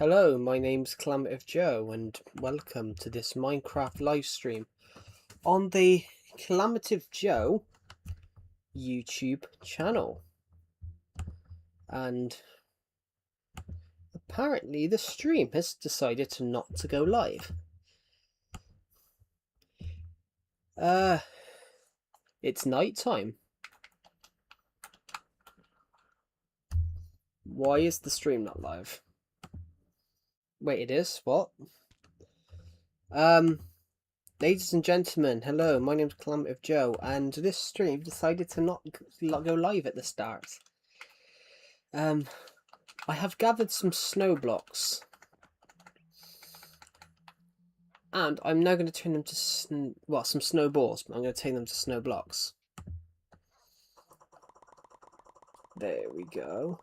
Hello, my name's Calamity Joe, and welcome to this Minecraft livestream on the Calamity Joe YouTube channel. And apparently the stream has decided to not to go live. It's night time. Why is the stream not live? Wait, it is? What? Ladies and gentlemen, hello, my name's Calamity Joe, and this stream decided to not go live at the start. I have gathered some snow blocks, and I'm now going to turn them to some snowballs, but I'm going to turn them to snow blocks. There we go.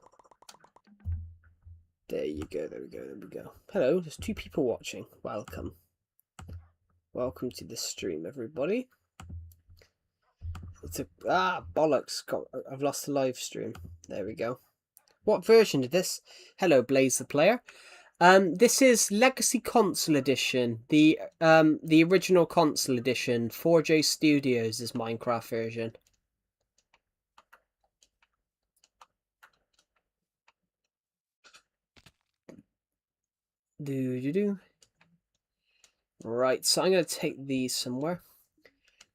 There you go, there we go, there we go. Hello, there's 2 people watching. Welcome. Welcome to the stream, everybody. It's bollocks. I've lost the live stream. There we go. What version is this? Hello, Blaze the Player. This is Legacy Console Edition, the original console edition. 4J Studios' Minecraft version. Right, so I'm going to take these somewhere.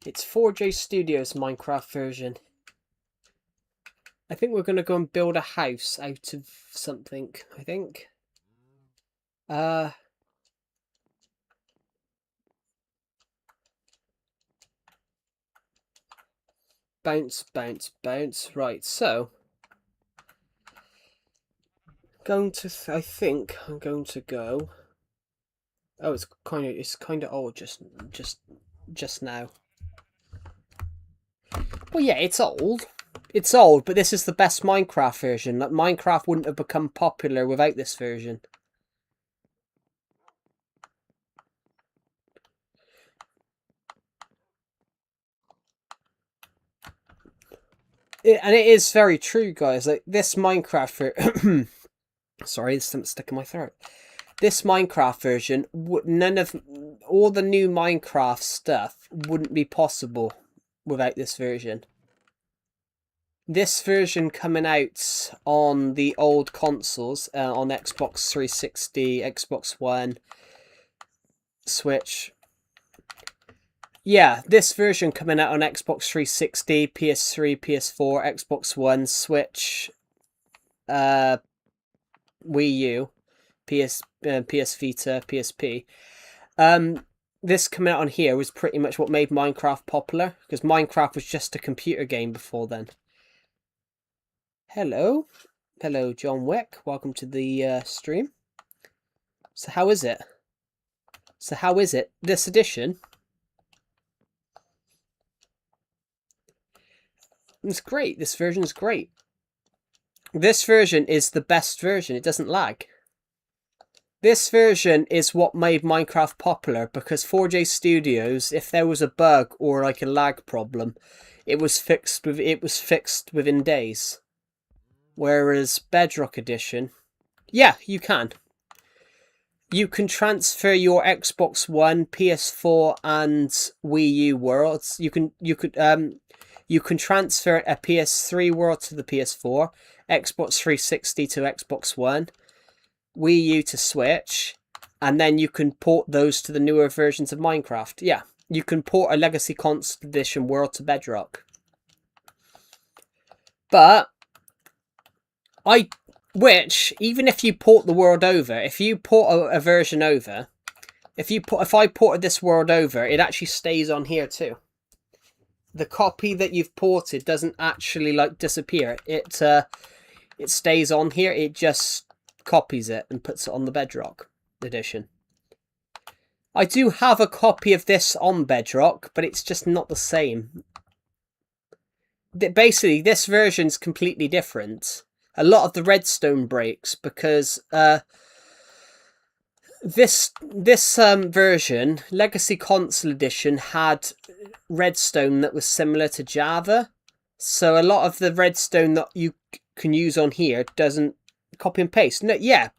It's 4J Studios Minecraft version. I think we're going to go and build a house out of something, I think. Bounce, bounce, bounce. Right, so I think I'm going to go. Oh, it's kind of old just now. Well, yeah, it's old. It's old, but this is the best Minecraft version. Like, Minecraft wouldn't have become popular without this version. And it is very true, guys. Like, this Minecraft sorry, there's something stuck in my throat. This Minecraft version, none of all the new Minecraft stuff wouldn't be possible without this version. This version coming out on the old consoles, on Xbox 360, Xbox One, Switch. Yeah, this version coming out on Xbox 360, PS3, PS4, Xbox One, Switch, Wii U, PS Vita, PSP. This coming out on here was pretty much what made Minecraft popular, because Minecraft was just a computer game before then. Hello, John Wick. Welcome to the stream. So how is it? This edition? It's great. This version is great. This version is the best version. It doesn't lag. This version is what made Minecraft popular, because 4J Studios, if there was a bug or like a lag problem, it was fixed within days. Whereas Bedrock Edition, yeah, you can. You can transfer your Xbox One, PS4, and Wii U worlds. You can transfer a PS3 world to the PS4, Xbox 360 to Xbox One, Wii U to Switch, and then you can port those to the newer versions of Minecraft. Yeah, you can port a Legacy Console Edition world to Bedrock. But even if you port the world over, if you port a version over, if I ported this world over, it actually stays on here too. The copy that you've ported doesn't actually like disappear. It stays on here. It just copies it and puts it on the Bedrock edition. I do have a copy of this on Bedrock, but it's just not the same. Basically, this version's completely different. A lot of the redstone breaks because this version, Legacy Console Edition, had redstone that was similar to Java. So a lot of the redstone that you can use on here doesn't copy and paste. No, yeah,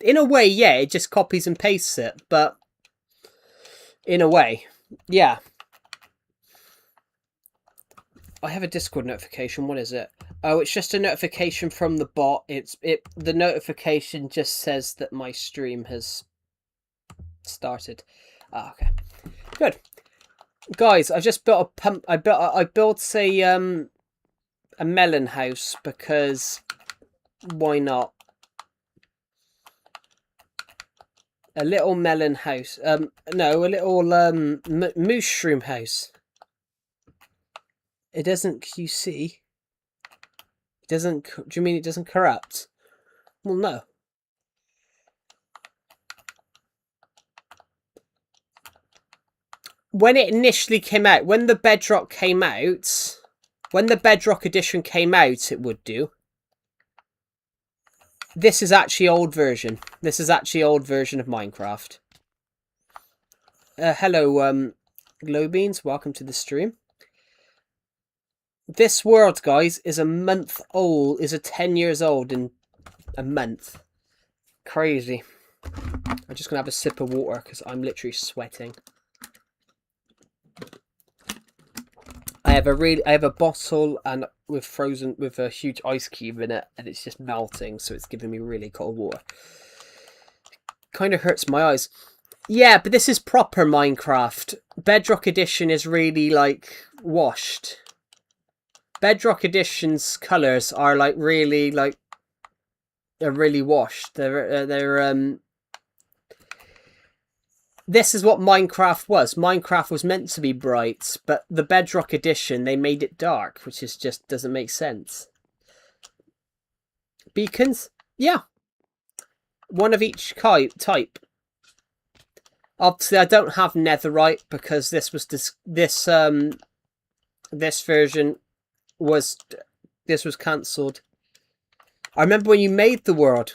In a way, yeah, it just copies and pastes it, but in a way, yeah. I have a Discord notification. What is it? Oh, it's just a notification from the bot. The notification just says that my stream has started. Ah, okay. Good. Guys, I just built a pump. I built a melon house because why not? A little melon house. No, a little mushroom house. It doesn't. You see? It doesn't. Do you mean it doesn't corrupt? Well, no. When it initially came out, when the Bedrock came out, when the Bedrock edition came out, it would do. This is actually old version. This is actually old version of Minecraft. Hello, Glowbeans. Welcome to the stream. This world, guys, is a month old. Is a 10 years old in a month. Crazy. I'm just gonna have a sip of water because I'm literally sweating. I have a bottle and with a huge ice cube in it, and it's just melting, so it's giving me really cold water. Kind of hurts my eyes. Yeah, but this is proper Minecraft. Bedrock Edition is really like washed. Bedrock Edition's colors are like really like they're really washed. This is what Minecraft was. Minecraft was meant to be bright, but the Bedrock Edition, they made it dark, which is just doesn't make sense. Beacons? Yeah. One of each type. Obviously, I don't have netherite because this version was cancelled. I remember when you made the world.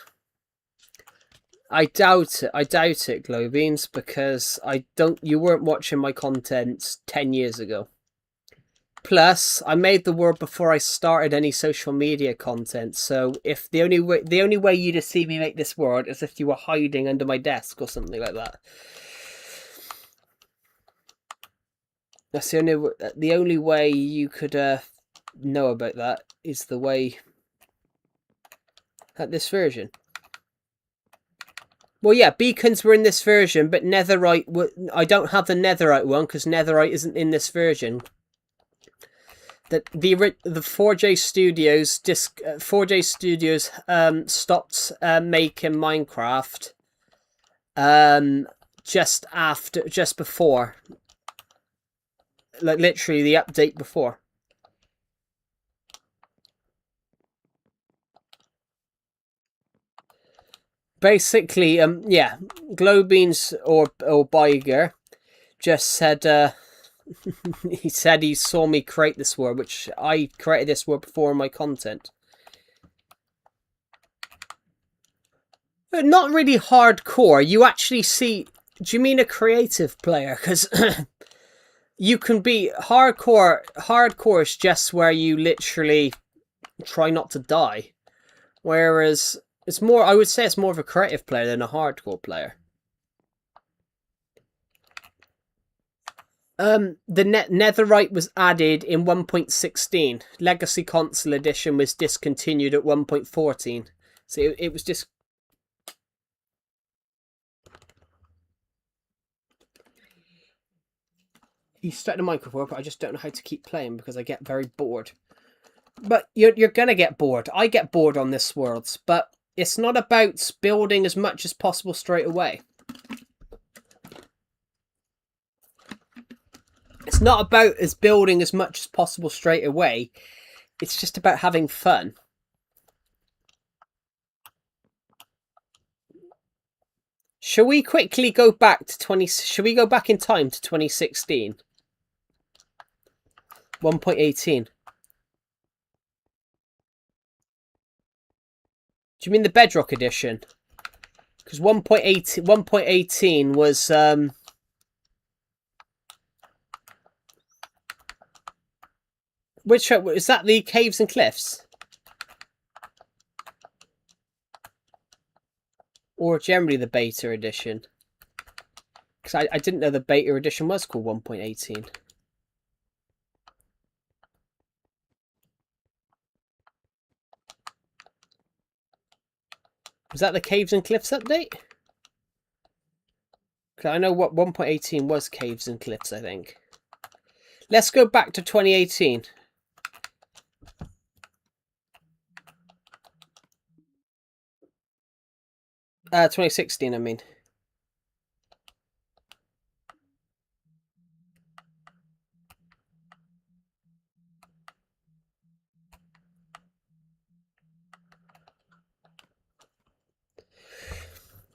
I doubt it, Glowbeans, because you weren't watching my content 10 years ago. Plus, I made the world before I started any social media content, so if the only way you'd have seen me make this world is if you were hiding under my desk or something like that. That's the only way you could know about that is the way at this version. Well, yeah, beacons were in this version, but netherite. I don't have the netherite one because netherite isn't in this version. The 4J Studios stopped making Minecraft just before, like literally the update before. Basically, yeah, Glowbeans or Biger just said, he said he saw me create this world, which I created this world before in my content. But not really hardcore. You actually see, do you mean a creative player? Because you can be hardcore. Hardcore is just where you literally try not to die. Whereas it's more, I would say it's more of a creative player than a hardcore player. The netherite was added in 1.16. Legacy Console Edition was discontinued at 1.14. So it was just... You start the microphone, but I just don't know how to keep playing because I get very bored. But you're gonna get bored. I get bored on this world, but it's not about building as much as possible straight away. It's not about building as much as possible straight away. It's just about having fun. Shall we quickly go back to Shall we go back in time to 2016? 1.18. Do you mean the Bedrock edition? Because 1.18 was which is that? The Caves and Cliffs? Or generally the beta edition. Because I didn't know the beta edition was called 1.18. Was that the Caves and Cliffs update? Because I know what 1.18 was Caves and Cliffs, I think. Let's go back to 2018. 2016, I mean.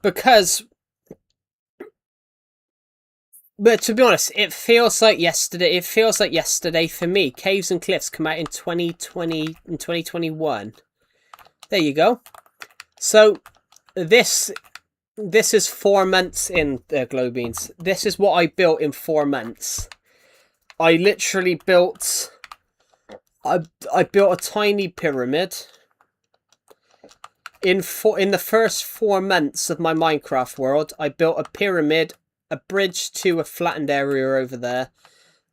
Because, but to be honest, it feels like yesterday. It feels like yesterday for me. Caves and Cliffs come out in 2020 and 2021. There you go. So this is 4 months in Glowbeans. This is what I built in 4 months. I literally built. I built a tiny pyramid. In the first 4 months of my Minecraft world, I built a pyramid, a bridge to a flattened area over there.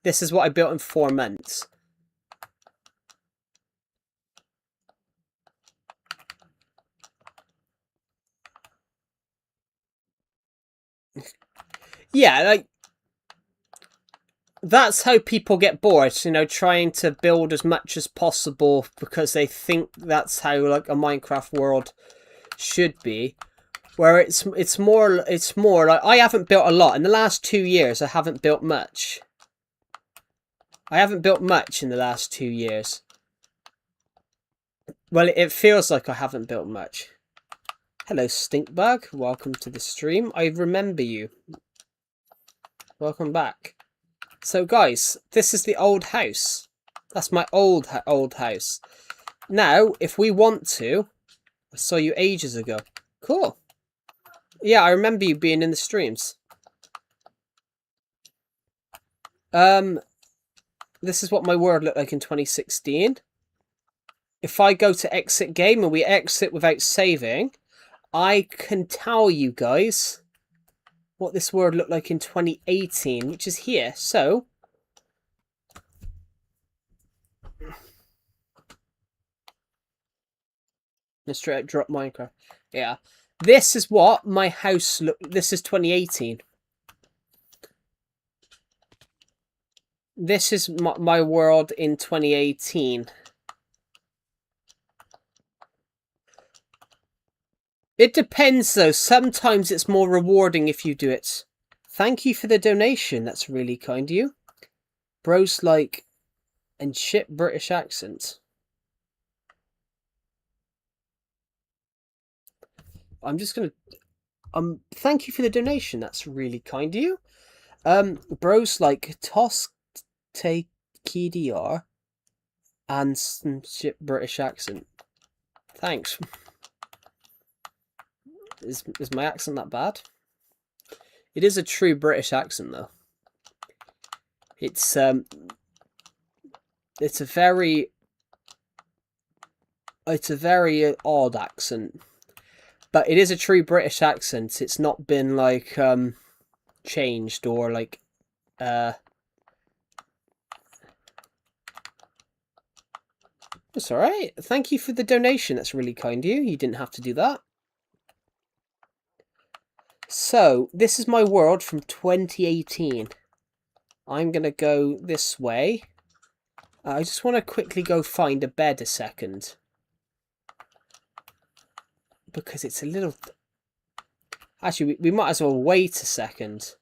This is what I built in 4 months. Yeah, like, that's how people get bored, you know, trying to build as much as possible because they think that's how, like, a Minecraft world should be. Where it's more like, I haven't built a lot. In the last 2 years, I haven't built much. I haven't built much in the last 2 years. Well, it feels like I haven't built much. Hello, Stinkbug. Welcome to the stream. I remember you. Welcome back. So, guys, this is the old house. That's my old house. Now, if we want to... I saw you ages ago. Cool. Yeah, I remember you being in the streams. This is what my world looked like in 2016. If I go to exit game and we exit without saving, I can tell you guys what this world looked like in 2018, which is here. So, let's straight up drop Minecraft. Yeah. This is what my house looked. This is 2018. This is my world in 2018. It depends though. Sometimes it's more rewarding if you do it. Thank you for the donation. That's really kind of you. Bros like and shit British accent. I'm just gonna thank you for the donation. That's really kind of you. Bros like Toss Take KDR and some shit British accent. Thanks. Is my accent that bad? It is a true British accent though. It's a very odd accent. But it is a true British accent. It's not been like changed or like It's alright. Thank you for the donation. That's really kind of you. You didn't have to do that. So, this is my world from 2018. I'm going to go this way. I just want to quickly go find a bed a second. Because it's a little... Actually, we might as well wait a second.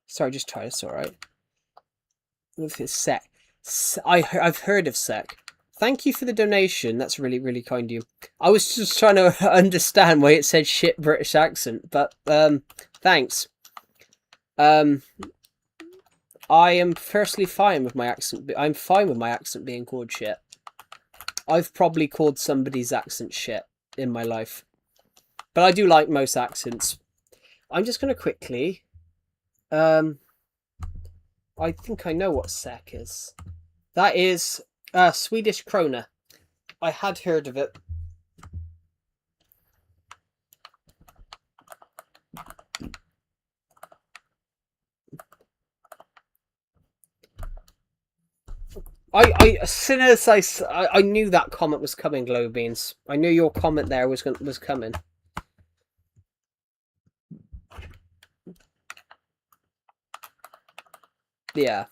Sorry, just try this, alright? With his sec. I've heard of sec. Thank you for the donation. That's really, really kind of you. I was just trying to understand why it said shit British accent, but thanks. I am firstly fine with my accent. I'm fine with my accent being called shit. I've probably called somebody's accent shit in my life. But I do like most accents. I'm just going to quickly I think I know what SEK is. That is Swedish krona. I had heard of it. As soon as I knew that comment was coming, Glowbeans. I knew your comment there was coming. Yeah.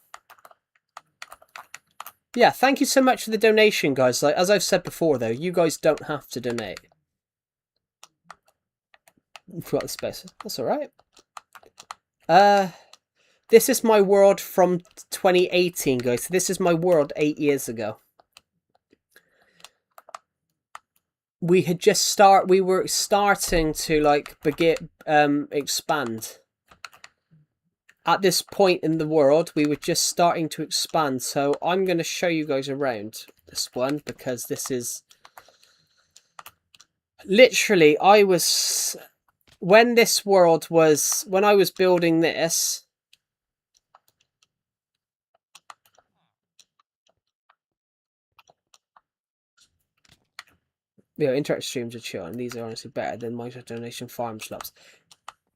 Yeah, thank you so much for the donation, guys. Like, as I've said before, though, you guys don't have to donate. Forgot the space. That's alright. This is my world from 2018, guys. So this is my world 8 years ago. We were starting to, like, expand. At this point in the world, we were just starting to expand. So I'm going to show you guys around this one, because this is... Literally, when I was building this... interactive streams are chill, and these are honestly better than Minecraft donation farm slots.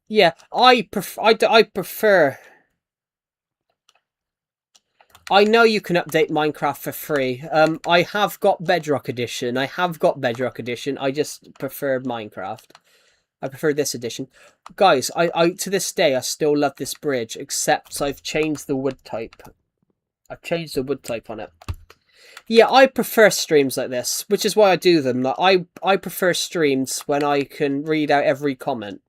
Yeah, I prefer... I know you can update Minecraft for free. I have got Bedrock Edition. I just prefer Minecraft. I prefer this edition. Guys, I to this day, I still love this bridge, except I've changed the wood type. I've changed the wood type on it. Yeah, I prefer streams like this, which is why I do them. Like, I prefer streams when I can read out every comment.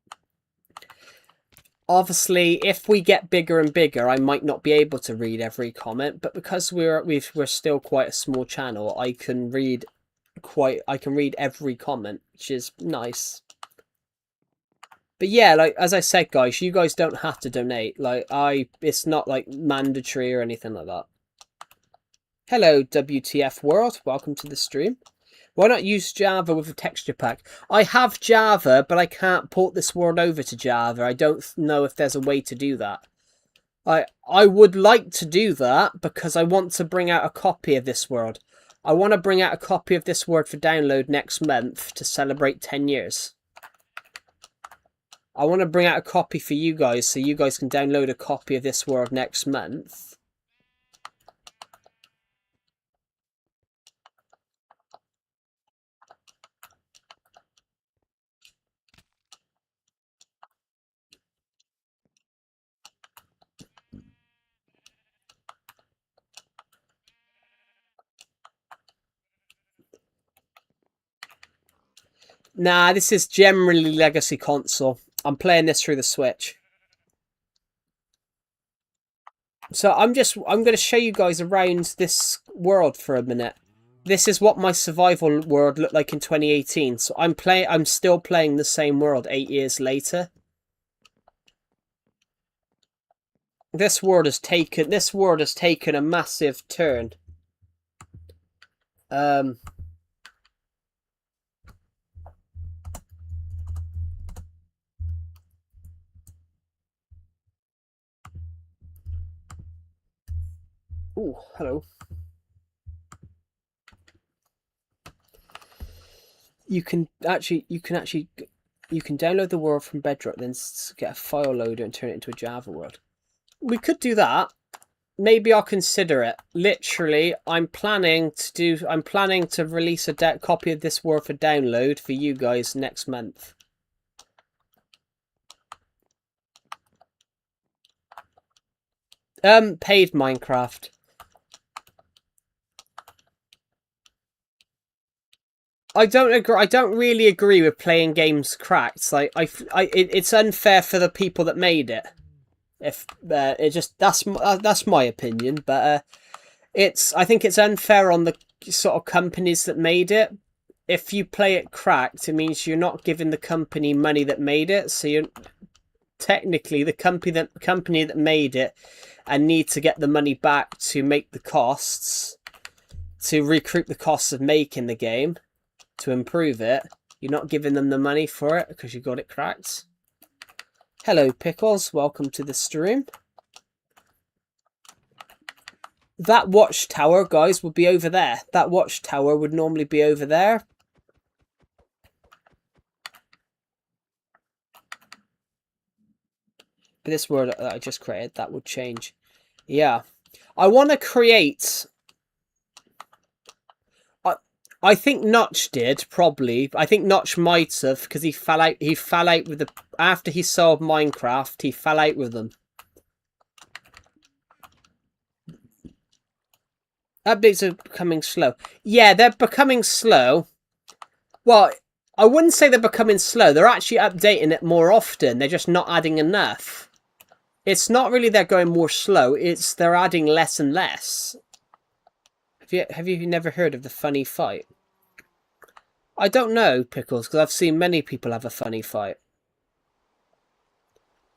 Obviously, if we get bigger and bigger, I might not be able to read every comment, but because we're still quite a small channel, I can read every comment, which is nice. But yeah, like as I said, guys, you guys don't have to donate. Like it's not like mandatory or anything like that. Hello, WTF world. Welcome to the stream. Why not use Java with a texture pack? I have Java, but I can't port this world over to Java. I don't know if there's a way to do that. I would like to do that because I want to bring out a copy of this world. I want to bring out a copy of this world for download next month to celebrate 10 years. I want to bring out a copy for you guys so you guys can download a copy of this world next month. Nah, this is generally legacy console. I'm playing this through the Switch. So I'm going to show you guys around this world for a minute. This is what my survival world looked like in 2018. So I'm still playing the same world 8 years later. This world has taken a massive turn. Oh, hello. You can download the world from Bedrock, then get a file loader and turn it into a Java world. We could do that. Maybe I'll consider it. Literally, I'm planning to release a copy of this world for download for you guys next month. Paid Minecraft. I don't agree. I don't really agree with playing games cracked. Like it's unfair for the people that made it. If that's my opinion, but I think it's unfair on the sort of companies that made it. If you play it cracked, it means you're not giving the company money that made it. So you're technically the company that made it and need to get the money back to make the costs, to recoup the costs of making the game, to improve it. You're not giving them the money for it because you got it cracked. Hello, Pickles. Welcome to the stream. That watchtower, guys, would be over there. That watchtower would normally be over there. But this world that I just created, that would change. Yeah. I want to create... I think Notch did, probably. I think Notch might have, because he fell out with the... After he sold Minecraft, he fell out with them. Updates are becoming slow. Yeah, they're becoming slow. Well, I wouldn't say they're becoming slow. They're actually updating it more often. They're just not adding enough. It's not really they're going more slow. It's they're adding less and less. Have you never heard of the funny fight? I don't know, Pickles, because I've seen many people have a funny fight.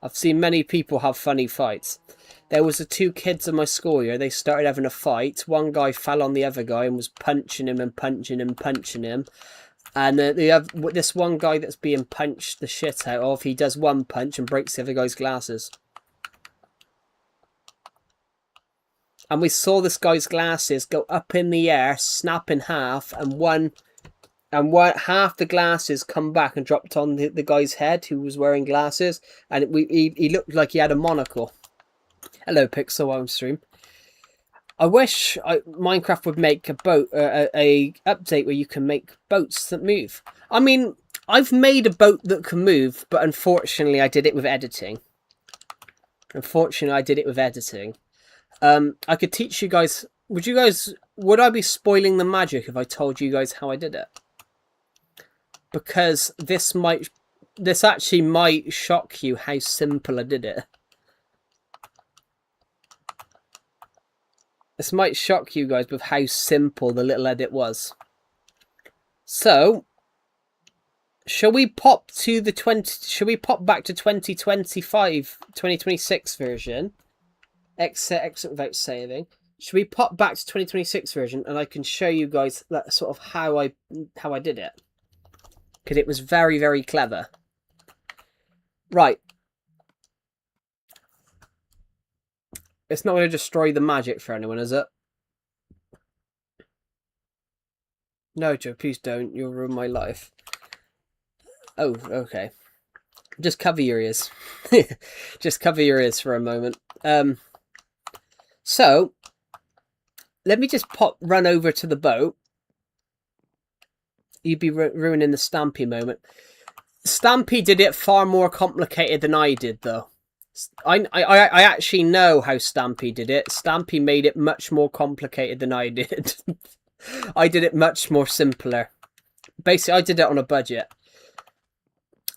I've seen many people have funny fights. There was the two kids in my school here. They started having a fight. One guy fell on the other guy and was punching him and punching him and punching him. And this one guy that's being punched the shit out of, he does one punch and breaks the other guy's glasses. And we saw this guy's glasses go up in the air, snap in half, and half the glasses come back and dropped on the guy's head who was wearing glasses, and he looked like he had a monocle. Hello, Pixel on stream. I wish Minecraft would make a update where you can make boats that move. I mean, I've made a boat that can move, but unfortunately I did it with editing. I could teach you guys. Would I be spoiling the magic if I told you guys how I did it? Because this actually might shock you how simple I did it. This might shock you guys with how simple the little edit was. So, shall we pop back to 2026 version? Exit without saving. Should we pop back to 2026 version and I can show you guys that sort of how I did it? Because it was very, very clever. Right. It's not going to destroy the magic for anyone, is it? No, Joe, please don't. You'll ruin my life. Oh, okay. Just cover your ears. Just cover your ears for a moment. So, let me just run over to the boat. You'd be ruining the Stampy moment. Stampy did it far more complicated than I did, though. I actually know how Stampy did it. Stampy made it much more complicated than I did. I did it much more simpler. Basically, I did it on a budget.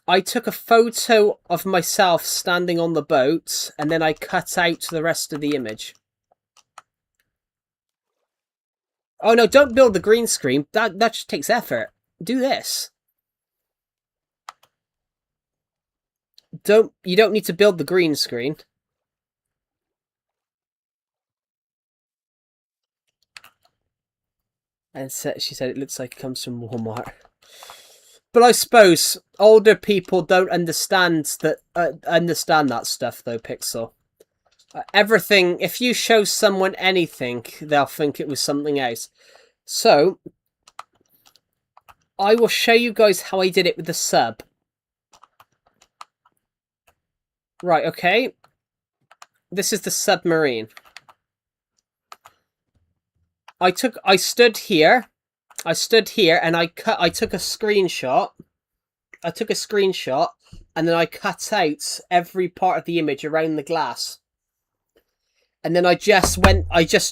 I took a photo of myself standing on the boat, and then I cut out the rest of the image. Oh no, don't build the green screen. That just takes effort. Do this. You don't need to build the green screen. And she said it looks like it comes from Walmart. But I suppose older people don't understand that stuff though, Pixel. Everything, if you show someone anything, they'll think it was something else. So, I will show you guys how I did it with the sub. Right, okay. This is the submarine. I stood here and I took a screenshot. And then I cut out every part of the image around the glass. And then I just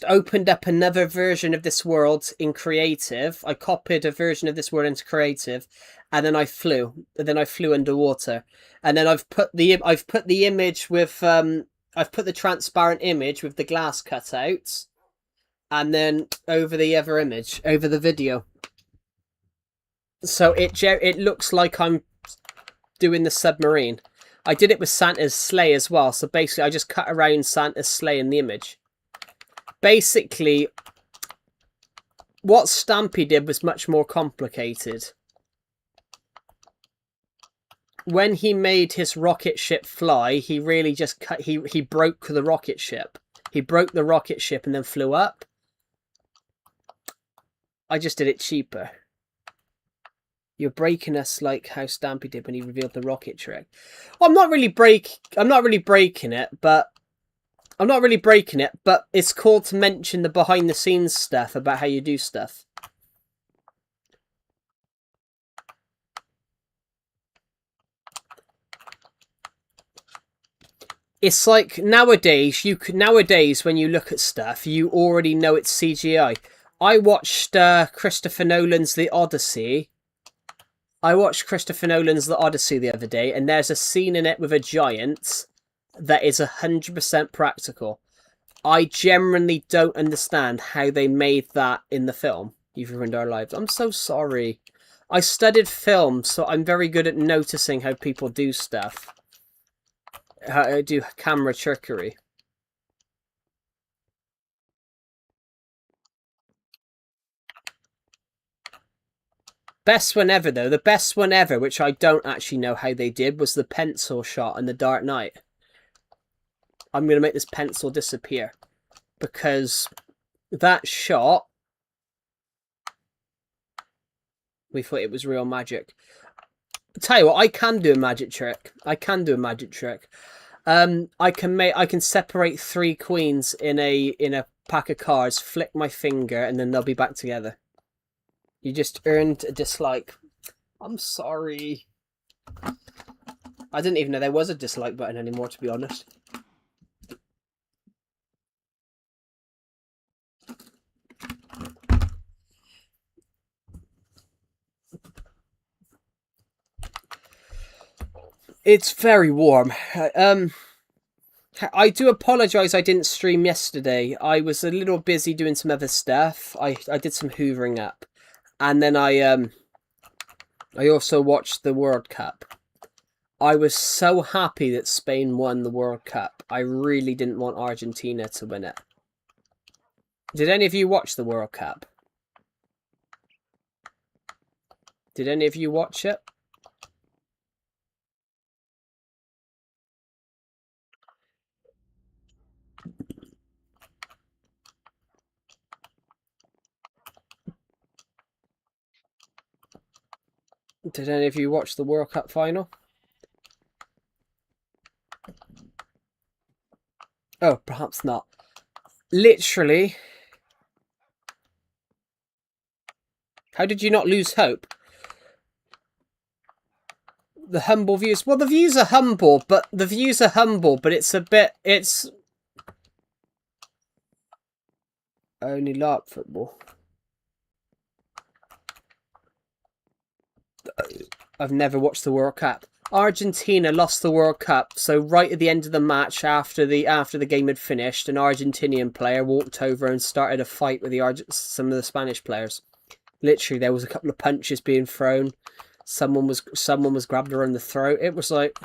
opened up another version of this world in creative. I copied a version of this world into creative, and then I flew. And then I flew underwater. And then I've put the image with I've put the transparent image with the glass cut out, and then over the other image, over the video. So it looks like I'm doing the submarine. I did it with Santa's sleigh as well. So basically, I just cut around Santa's sleigh in the image. Basically, what Stampy did was much more complicated. When he made his rocket ship fly, he really just he broke the rocket ship. He broke the rocket ship and then flew up. I just did it cheaper. You're breaking us like how Stampy did when he revealed the rocket trick. Well, I'm not really breaking it, but it's cool to mention the behind the scenes stuff about how you do stuff. It's like nowadays when you look at stuff, you already know it's CGI. I watched Christopher Nolan's The Odyssey. The other day, and there's a scene in it with a giant that is 100% practical. I genuinely don't understand how they made that in the film. You've ruined our lives. I'm so sorry. I studied film, so I'm very good at noticing how people do stuff. How to do camera trickery. Best one ever, though. The best one ever, which I don't actually know how they did, was the pencil shot in The Dark Knight. I'm going to make this pencil disappear. Because that shot... We thought it was real magic. I'll tell you what, I can do a magic trick. I can separate 3 queens in a pack of cards, flick my finger, and then they'll be back together. You just earned a dislike. I'm sorry. I didn't even know there was a dislike button anymore, to be honest. It's very warm. I do apologise I didn't stream yesterday. I was a little busy doing some other stuff. I did some hoovering up. And then I also watched the World Cup. I was so happy that Spain won the World Cup. I really didn't want Argentina to win it. Did any of you watch the World Cup? Did any of you watch it? Did any of you watch the World Cup final? Oh, perhaps not. Literally. How did you not lose hope? The humble views. Well, the views are humble, but it's a bit... It's... Only LARP football. I've never watched the World Cup. Argentina lost the World Cup, so right at the end of the match, after the game had finished, an Argentinian player walked over and started a fight with some of the Spanish players. Literally, there was a couple of punches being thrown. Someone was grabbed around the throat. It was like,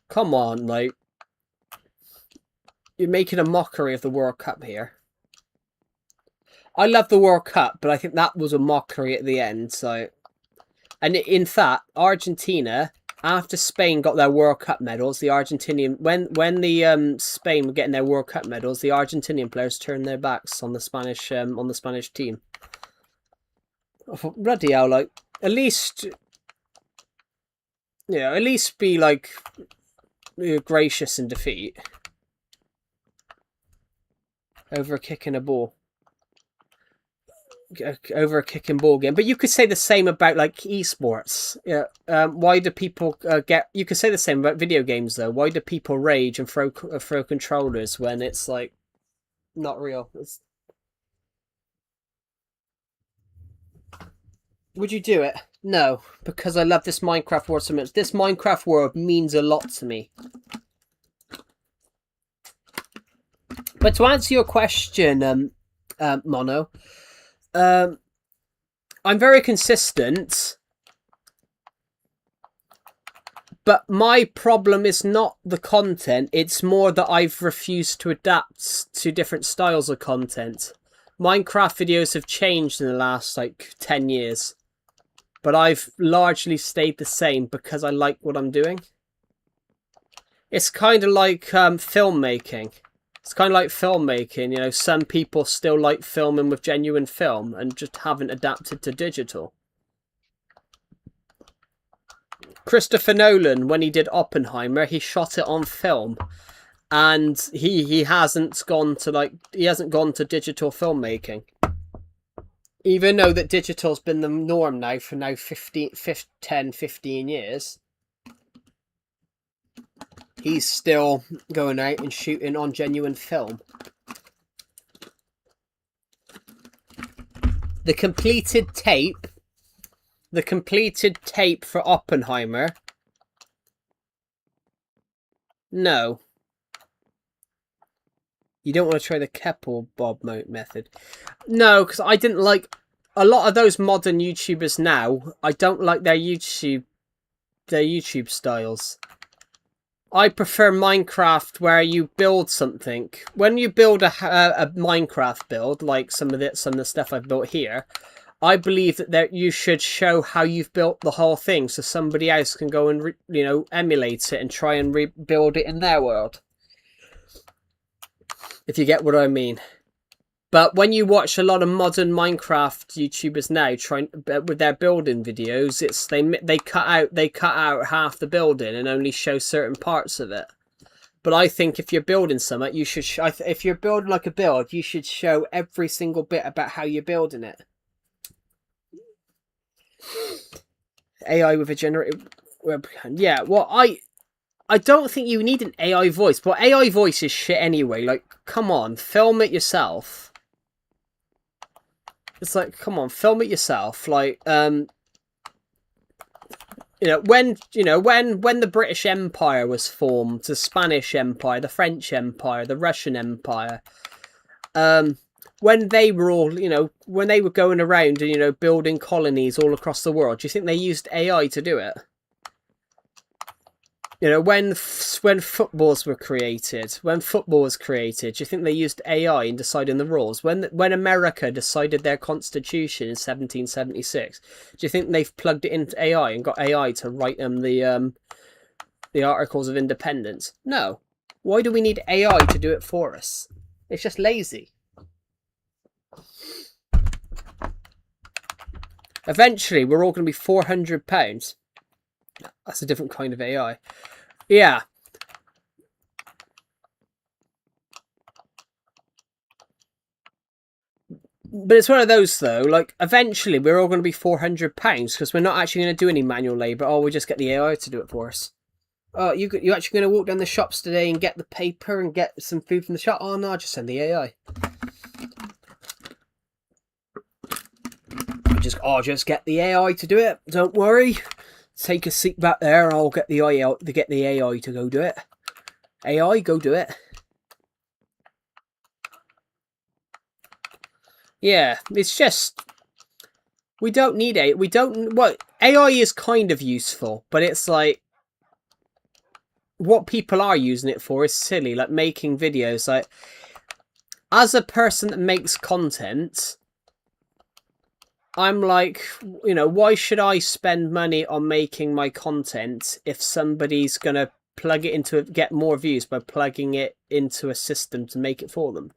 come on, like, you're making a mockery of the World Cup here. I love the World Cup, but I think that was a mockery at the end. So, and in fact, Argentina, after Spain got their World Cup medals, the Argentinian when Spain were getting their World Cup medals, the Argentinian players turned their backs on the Spanish team. I thought, bloody hell, like, at least be like gracious in defeat over a kick and a ball. Over a kicking ball game. But you could say the same about like esports. Yeah. Why do people you could say the same about video games though. Why do people rage and throw controllers when it's like not real? Would you do it? No, because I love this Minecraft world so much. This Minecraft world means a lot to me. But to answer your question, Mono, I'm very consistent, but my problem is not the content, it's more that I've refused to adapt to different styles of content. Minecraft videos have changed in the last, like, 10 years, but I've largely stayed the same because I like what I'm doing. It's kind of like filmmaking. It's kind of like filmmaking, you know, some people still like filming with genuine film and just haven't adapted to digital. Christopher Nolan, when he did Oppenheimer, he shot it on film, and he hasn't gone to digital filmmaking. Even though that digital's been the norm now for 10, 15 years, he's still going out and shooting on genuine film. The completed tape for Oppenheimer. No. You don't want to try the Keppel Bob method. No, because I didn't like a lot of those modern YouTubers now. I don't like their YouTube styles. I prefer Minecraft, where you build something. When you build a Minecraft build, like some of the stuff I've built here, I believe that you should show how you've built the whole thing, so somebody else can go and emulate it and try and rebuild it in their world. If you get what I mean. But when you watch a lot of modern Minecraft YouTubers now trying with their building videos, it's they cut out half the building and only show certain parts of it. But I think if you're building something, you should if you're building like a build, you should show every single bit about how you're building it. AI with a generated webcam. Yeah, well, I don't think you need an AI voice, but AI voice is shit anyway. Like, come on, film it yourself. It's like, come on, film it yourself. Like, when the British Empire was formed, the Spanish Empire, the French Empire, the Russian Empire, when they were all, when they were going around and, building colonies all across the world, do you think they used AI to do it? When football was created, do you think they used AI in deciding the rules? When America decided their constitution in 1776, do you think they've plugged it into AI and got AI to write them the Articles of Independence? No. Why do we need AI to do it for us? It's just lazy. Eventually, we're all going to be £400. That's a different kind of AI. Yeah. But it's one of those, though, like, eventually we're all going to be £400 because we're not actually going to do any manual labour. Oh, we just get the AI to do it for us. Oh, you actually going to walk down the shops today and get the paper and get some food from the shop? Oh, no, I'll just send the AI. I'll just get the AI to do it. Don't worry. Take a seat back there and I'll get the AI to go do it. AI, go do it. Yeah, it's just we don't need it. AI is kind of useful, but it's like what people are using it for is silly, like making videos. Like, as a person that makes content, I'm like, why should I spend money on making my content if somebody's gonna get more views by plugging it into a system to make it for them?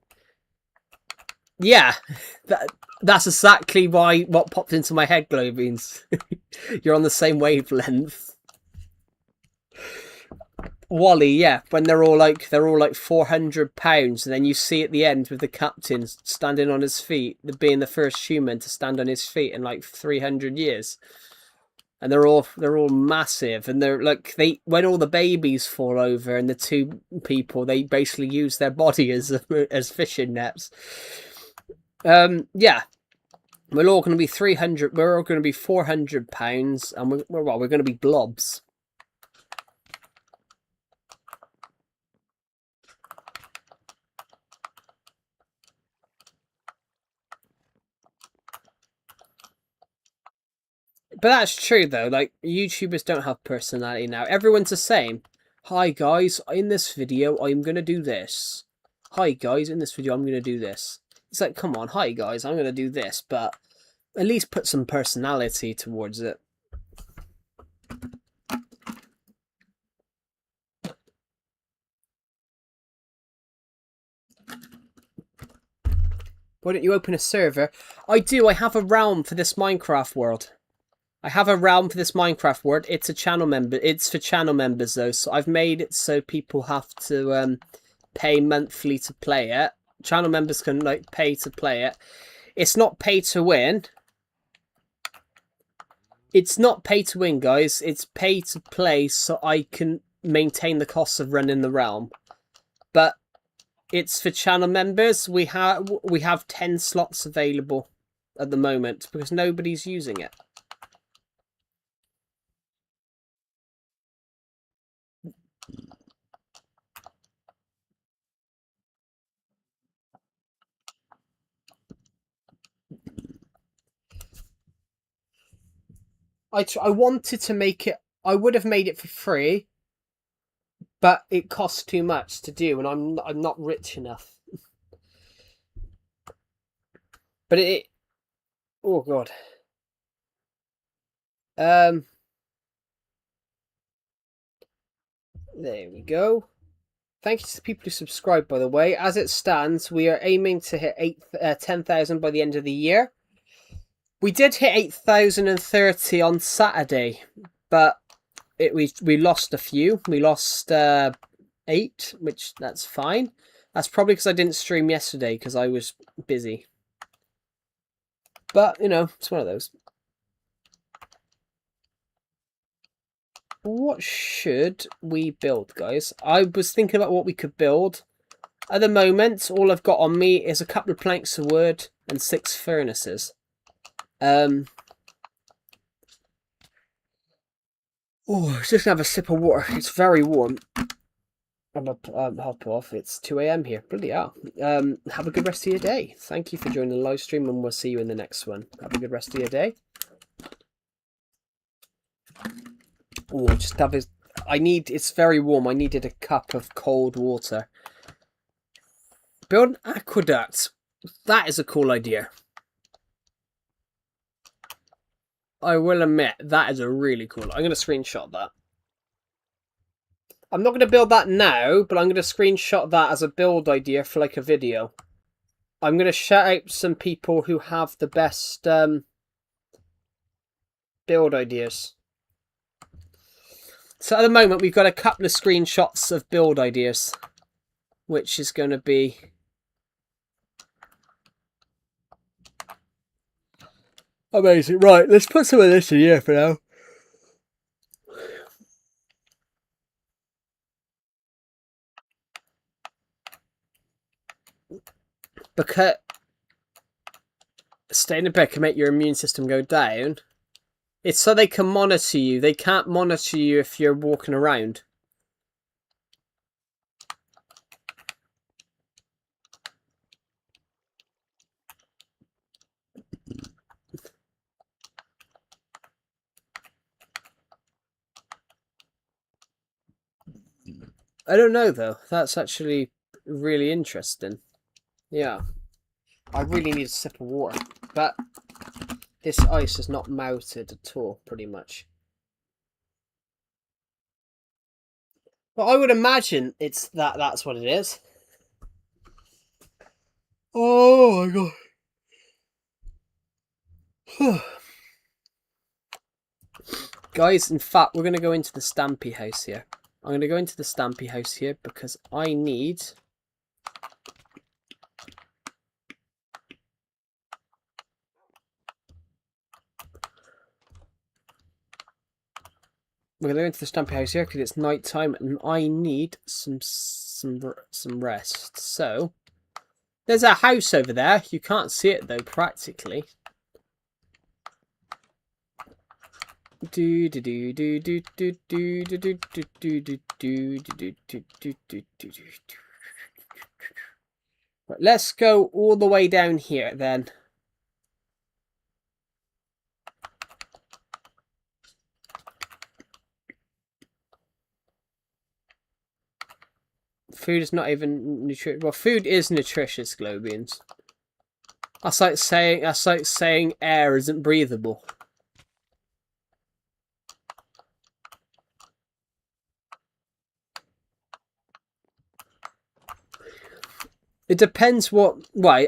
Yeah, that's exactly what popped into my head, Globeans. You're on the same wavelength. Wally, yeah, when they're all like £400, and then you see at the end with the captain standing on his feet, being the first human to stand on his feet in like 300 years, and they're all massive, and they're like when all the babies fall over and the two people, they basically use their body as fishing nets. Yeah. We're all going to be 300. We're all going to be £400, and we're going to be blobs. But that's true, though. Like, YouTubers don't have personality now. Everyone's the same. Hi, guys. In this video, I'm going to do this. Hi, guys. In this video, I'm going to do this. It's like, come on. Hi, guys. I'm going to do this. But at least put some personality towards it. Why don't you open a server? I do. I have a realm for this Minecraft world. I have a realm for this Minecraft world. It's a channel member. It's for channel members though. So I've made it so people have to pay monthly to play it. Channel members can like pay to play it. It's not pay to win. It's not pay to win, guys. It's pay to play so I can maintain the costs of running the realm. But it's for channel members. We have 10 slots available at the moment because nobody's using it. I wanted to make it. I would have made it for free, but it costs too much to do, and I'm not rich enough. But it. Oh god. There we go. Thank you to the people who subscribe, by the way. As it stands, we are aiming to hit 10,000 by the end of the year. We did hit 8,030 on Saturday, but we lost a few. We lost 8, which that's fine. That's probably because I didn't stream yesterday because I was busy. But, you know, it's one of those. What should we build, guys? I was thinking about what we could build. At the moment, all I've got on me is a couple of planks of wood and 6 furnaces. Oh, just gonna have a sip of water. It's very warm. I'm gonna hop off. It's 2 AM here. Bloody hell. Have a good rest of your day. Thank you for joining the live stream, and we'll see you in the next one. Have a good rest of your day. Oh, just have his. It's very warm. I needed a cup of cold water. Build an aqueduct. That is a cool idea. I will admit, that is a really cool. I'm going to screenshot that. I'm not going to build that now, but I'm going to screenshot that as a build idea for like a video. I'm going to shout out some people who have the best build ideas. So at the moment, we've got a couple of screenshots of build ideas, which is going to be... amazing. Right, let's put some of this in here for now. Because staying in bed can make your immune system go down. It's so they can monitor you. They can't monitor you if you're walking around. I don't know, though. That's actually really interesting. Yeah. I really need a sip of water. But this ice is not melted at all, pretty much. Well, I would imagine that's what it is. Oh my god. Guys, in fact, we're going to go into the Stampy house here. I'm going to go into the Stampy house here because I need... We're going to go into the Stampy house here because it's night time and I need some rest. So, there's a house over there. You can't see it though, practically. Right, let's go all the way down here then. Food is not even nutritious. Well, food is nutritious, Globians. That's like saying air isn't breathable. It depends what... Why?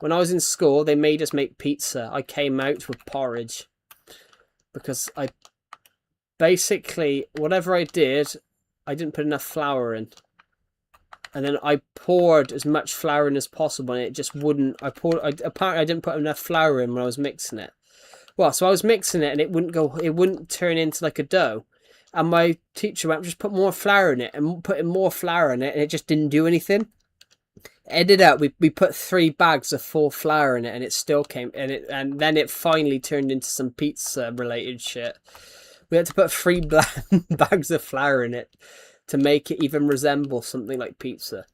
When I was in school, they made us make pizza. I came out with porridge. Because I... Basically, whatever I did, I didn't put enough flour in. And then I poured as much flour in as possible, and it just wouldn't... Apparently, I didn't put enough flour in when I was mixing it. Well, so I was mixing it, and it wouldn't turn into like a dough. And my teacher went, just put more flour in it, and putting more flour in it, and it just didn't do anything. Ended up, we put 3 bags of full flour in it, and it still came, and then it finally turned into some pizza related shit. We had to put 3 bags of flour in it to make it even resemble something like pizza.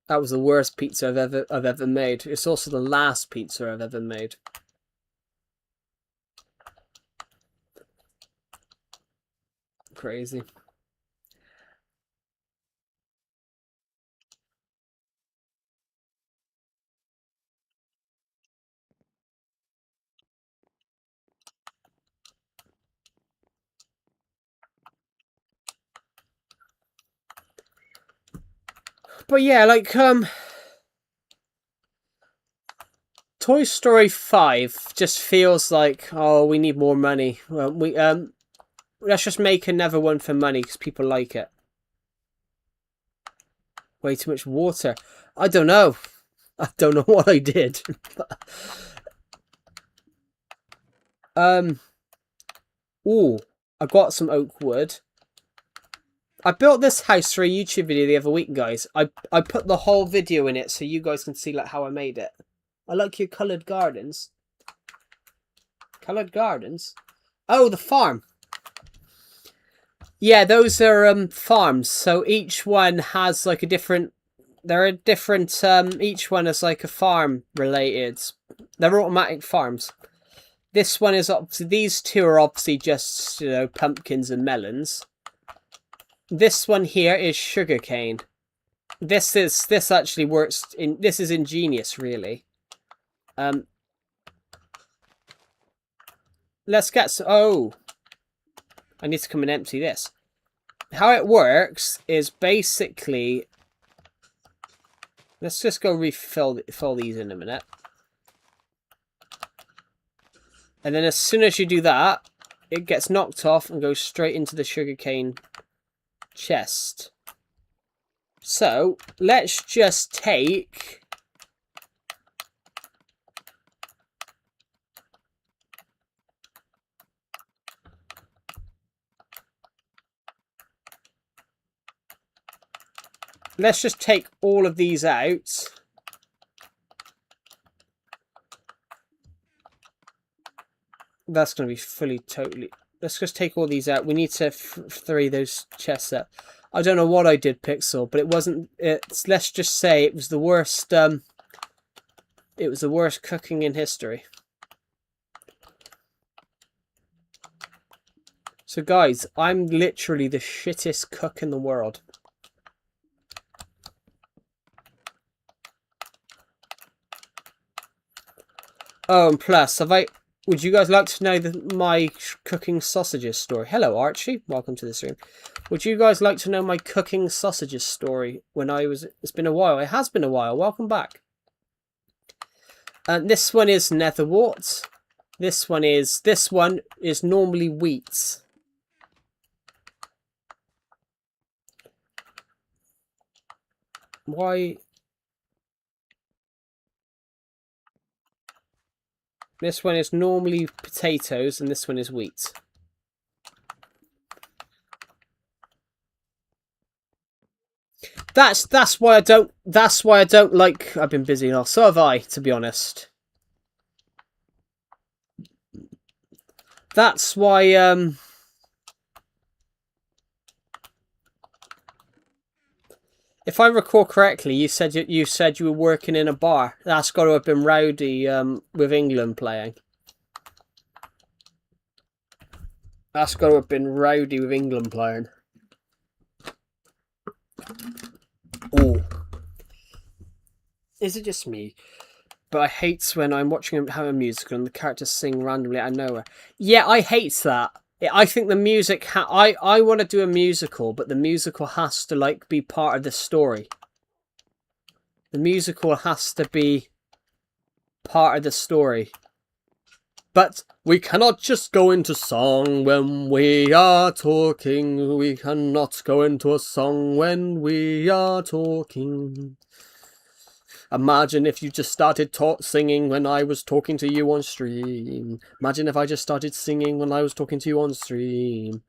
That was the worst pizza I've ever made. It's also the last pizza I've ever made. Crazy. But yeah, like Toy Story 5 just feels like, oh, we need more money. Well, let's just make another one for money because people like it. Way too much water. I don't know. I don't know what I did. Ooh, I got some oak wood. I built this house for a YouTube video the other week, guys. I put the whole video in it so you guys can see like how I made it. I like your coloured gardens. Coloured gardens? Oh, the farm. Yeah, those are farms. So each one has like a different... There are different... each one is like a farm related. They're automatic farms. This one is obviously... These 2 are obviously just, you know, pumpkins and melons. This one here is sugarcane. This actually works in... This is ingenious, really. Let's get... Oh. I need to come and empty this. How it works is basically... Let's just go fill these in a minute. And then as soon as you do that, it gets knocked off and goes straight into the sugarcane chest. So, let's just take... Let's just take all of these out. That's going to be fully, totally... Let's just take all these out. We need to free those chests up. I don't know what I did, Pixel, but it wasn't... let's just say it was the worst... it was the worst cooking in history. So guys, I'm literally the shittest cook in the world. Oh, and plus, would you guys like to know my cooking sausages story? Hello, Archie. Welcome to the stream. Would you guys like to know my cooking sausages story when I was... It's been a while. It has been a while. Welcome back. This one is netherwort. This one is normally wheat. Why... This one is normally potatoes, and this one is wheat. That's why I don't like... I've been busy enough. So have I, to be honest. That's why if I recall correctly, you said you were working in a bar. That's got to have been rowdy with England playing. That's got to have been rowdy with England playing. Oh. Is it just me? But I hate when I'm watching a musical and the characters sing randomly out of nowhere. Yeah, I hate that. I think the music... I want to do a musical, but the musical has to, like, be part of the story. The musical has to be part of the story. But we cannot just go into song when we are talking. We cannot go into a song when we are talking. Imagine if you just started singing when I was talking to you on stream. Imagine if I just started singing when I was talking to you on stream.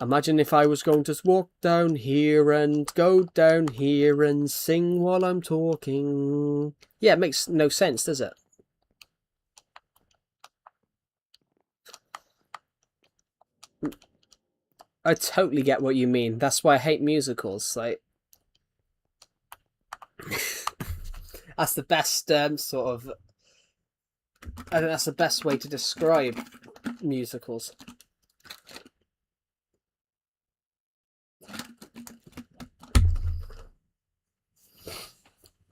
Imagine if I was going to walk down here and go down here and sing while I'm talking. Yeah, it makes no sense, does it? I totally get what you mean. That's why I hate musicals. Like, that's the best sort of. I think that's the best way to describe musicals.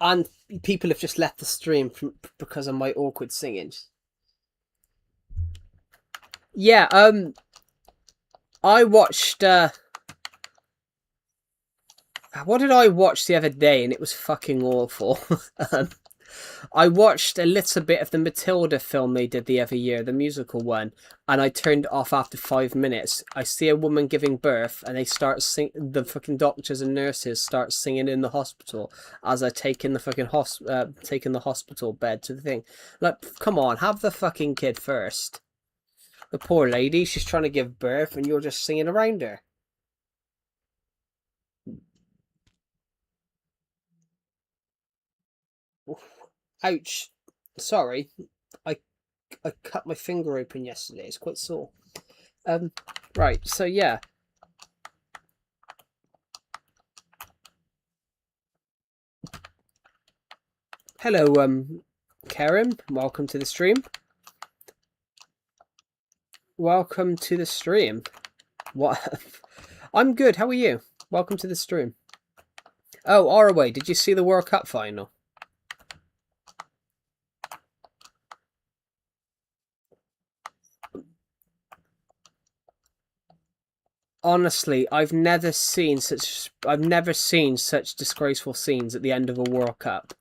And people have just left the stream because of my awkward singing. Yeah, I watched, what did I watch the other day? And it was fucking awful. I watched a little bit of the Matilda film they did the other year, the musical one, and I turned it off after 5 minutes. I see a woman giving birth, and they start singing. The fucking doctors and nurses start singing in the hospital as I take in the fucking taking the hospital bed to the thing. Like, come on, have the fucking kid first. The poor lady, she's trying to give birth, and you're just singing around her. Ouch. Sorry. I cut my finger open yesterday. It's quite sore. Right, so yeah. Hello, Karen. Welcome to the stream. Welcome to the stream. What? I'm good. How are you? Welcome to the stream. Oh, Araway, did you see the World Cup final? Honestly, I've never seen such disgraceful scenes at the end of a World Cup.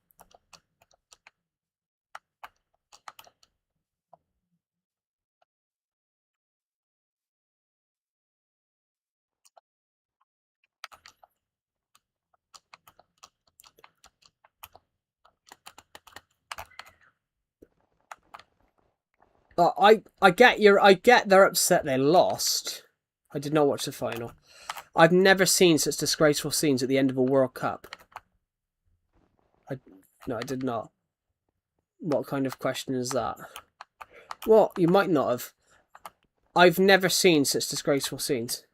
I get they're upset they lost. I did not watch the final. I've never seen such disgraceful scenes at the end of a World Cup. No, I did not. What kind of question is that? Well, you might not have. I've never seen such disgraceful scenes.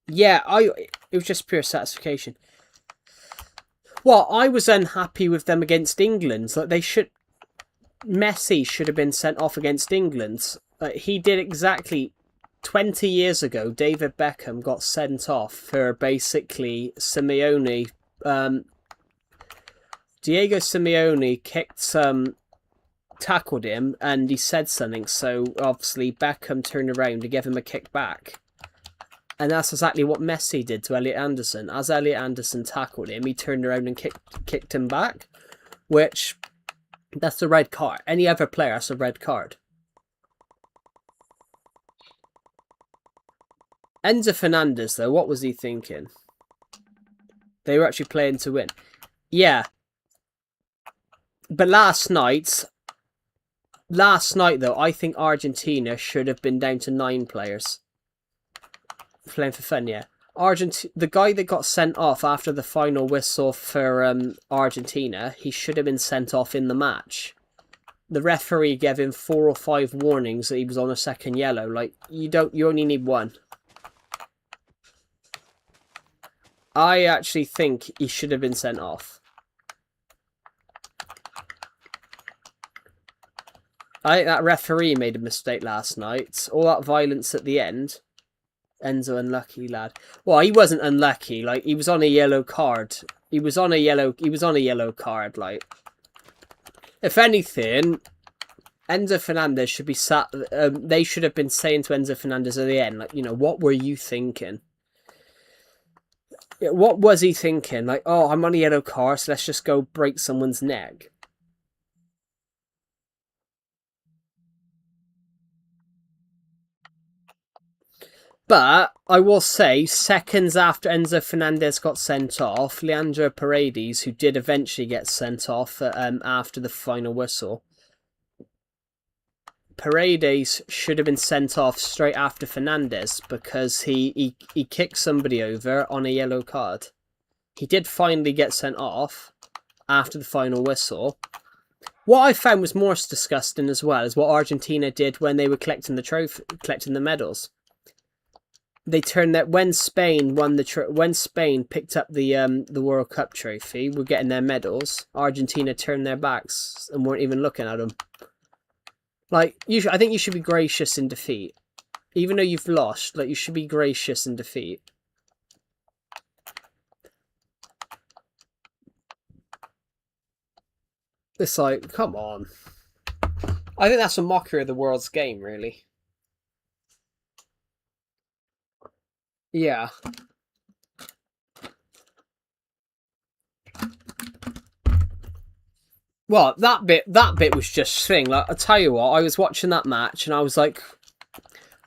Yeah, it was just pure satisfaction. Well, I was unhappy with them against England. Like, Messi should have been sent off against England. He did exactly 20 years ago. David Beckham got sent off for basically Simeone. Diego Simeone tackled him, and he said something. So obviously Beckham turned around to give him a kick back. And that's exactly what Messi did to Elliot Anderson. As Elliot Anderson tackled him, he turned around and kicked him back, which, that's a red card. Any other player, that's a red card. Enzo Fernandez, though, what was he thinking? They were actually playing to win. Yeah. But last night, though, I think Argentina should have been down to 9 players. Playing for fun, yeah. The guy that got sent off after the final whistle for Argentina, he should have been sent off in the match. The referee gave him 4 or 5 warnings that he was on a second yellow. Like, you only need 1. I actually think he should have been sent off. I think that referee made a mistake last night. All that violence at the end. Enzo, unlucky lad. Well, he wasn't unlucky. Like, he was on a yellow card. He was on a yellow card. Like, if anything, Enzo Fernandez should be sat. They should have been saying to Enzo Fernandez at the end, like, you know, what were you thinking? What was he thinking? Like, oh, I'm on a yellow car, so let's just go break someone's neck. But I will say, seconds after Enzo Fernandez got sent off, Leandro Paredes, who did eventually get sent off after the final whistle, Paredes should have been sent off straight after Fernandez because he kicked somebody over on a yellow card. He did finally get sent off after the final whistle. What I found was more disgusting as well is what Argentina did when they were collecting the medals. They turned that when Spain when Spain picked up the World Cup trophy, were getting their medals. Argentina turned their backs and weren't even looking at them. Like I think you should be gracious in defeat, even though you've lost. Like you should be gracious in defeat. It's like, come on. I think that's a mockery of the world's game, really. Yeah. Well, that bit was just thing. Like, I tell you what, I was watching that match and I was like,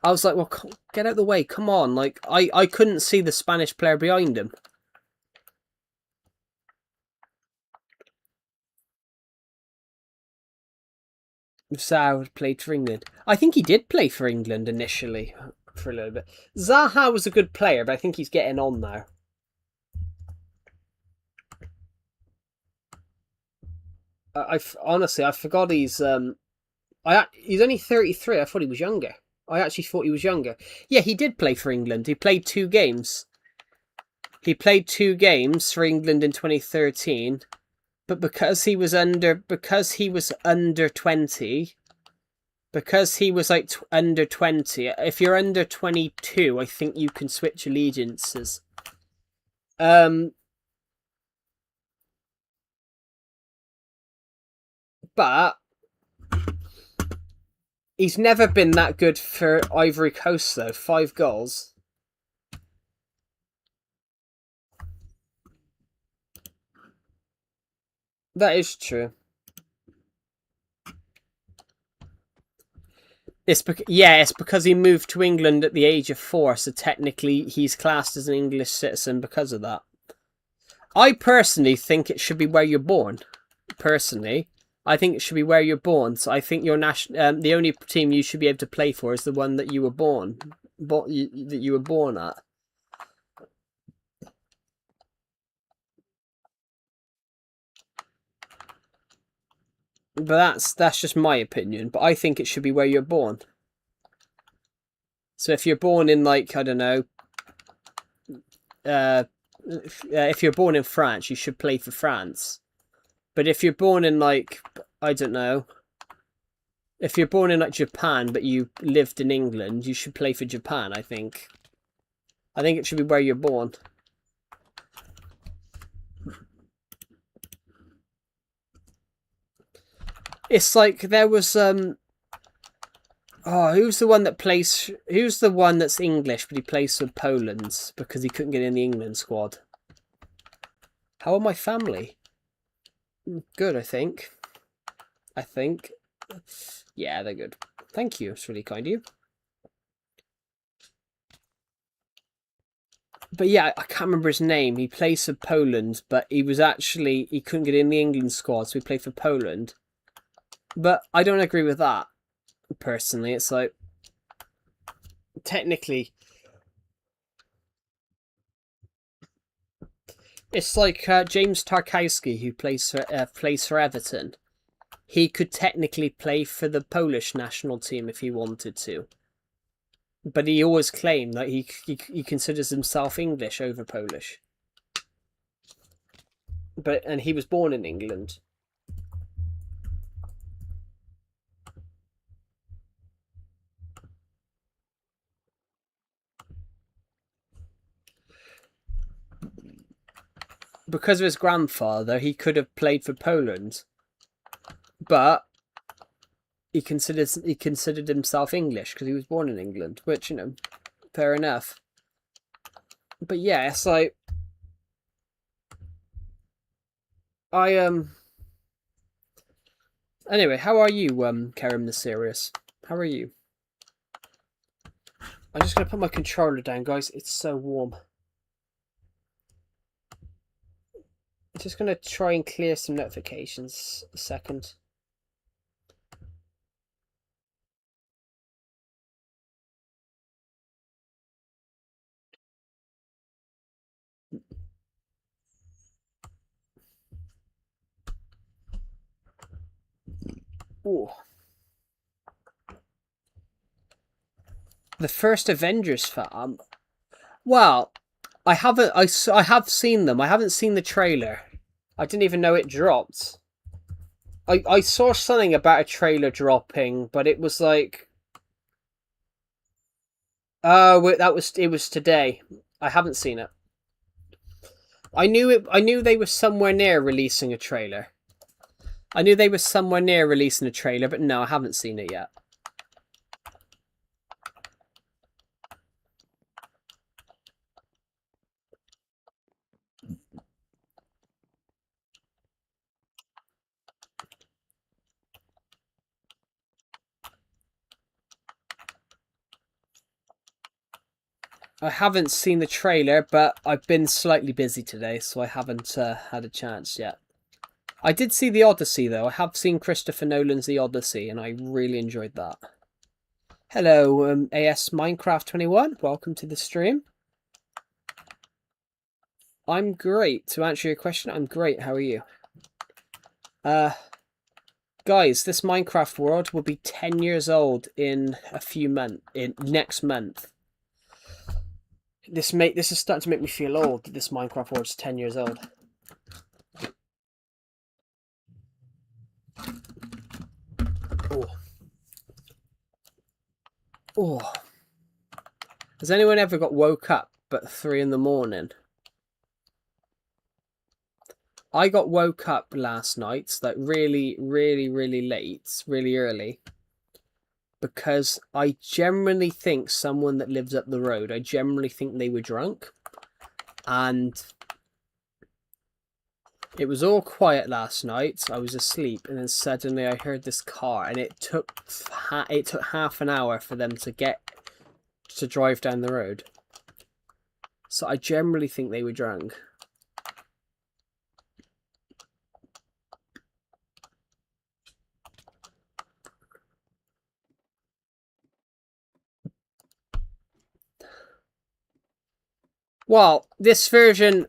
well, get out of the way, come on. Like, I couldn't see the Spanish player behind him. Zaha played for England. I think he did play for England initially for a little bit. Zaha was a good player, but I think he's getting on now. Honestly, I forgot he's only 33. I thought he was younger. I actually thought he was younger. Yeah, he did play for England. He played 2 games. He played 2 games for England in 2013, but because he was under 20, because he was like under 20. If you're under 22, I think you can switch allegiances. But he's never been that good for Ivory Coast, though. 5 goals. That is true. It's because he moved to England at the age of 4, so technically he's classed as an English citizen because of that. I personally think it should be where you're born. Personally, I think it should be where you're born. So I think the only team you should be able to play for is the one that you were born, that you were born at. But that's just my opinion. But I think it should be where you're born. So if you're born in, like, I don't know, if you're born in France, you should play for France. But if you're born in, like, I don't know, if you're born in, like, Japan but you lived in England, you should play for Japan. I think it should be where you're born. It's like there was who's the one that's English but he plays for Poland because he couldn't get in the England squad? How are my family? Good, I think. Yeah, they're good. Thank you. It's really kind of you. But yeah, I can't remember his name. He plays for Poland, but he couldn't get in the England squad, so he played for Poland. But I don't agree with that, personally. It's like, technically, it's like James Tarkowski, who plays for Everton. He could technically play for the Polish national team if he wanted to. But he always claimed that he considers himself English over Polish. And he was born in England. Because of his grandfather, he could have played for Poland. But he considered himself English because he was born in England, which, fair enough. But yeah, it's like, Anyway, how are you, Kerem the Serious? How are you? I'm just gonna put my controller down, guys. It's so warm. I'm just gonna try and clear some notifications a second. Ooh. The first Avengers film. Well, I haven't. I have seen them. I haven't seen the trailer. I didn't even know it dropped. I saw something about a trailer dropping, but it was like, oh, it was today. I haven't seen it. I knew it. I knew they were somewhere near releasing a trailer. I knew they were somewhere near releasing a trailer, but no, I haven't seen it yet. I haven't seen the trailer, but I've been slightly busy today, so I haven't had a chance yet. I did see The Odyssey, though. I have seen Christopher Nolan's The Odyssey, and I really enjoyed that. Hello, AS Minecraft 21. Welcome to the stream. I'm great. To answer your question, I'm great. How are you? Guys, this Minecraft world will be 10 years old in a few months. In next month. This is starting to make me feel old that this Minecraft world's 10 years old. Oh. Oh. Has anyone ever got woke up at 3 in the morning? I got woke up last night, like really late, really early. Because I generally think someone that lives up the road, I generally think they were drunk. And it was all quiet last night. I was asleep, and then suddenly I heard this car, and it took half an hour for them to drive down the road. So I generally think they were drunk. Well, this version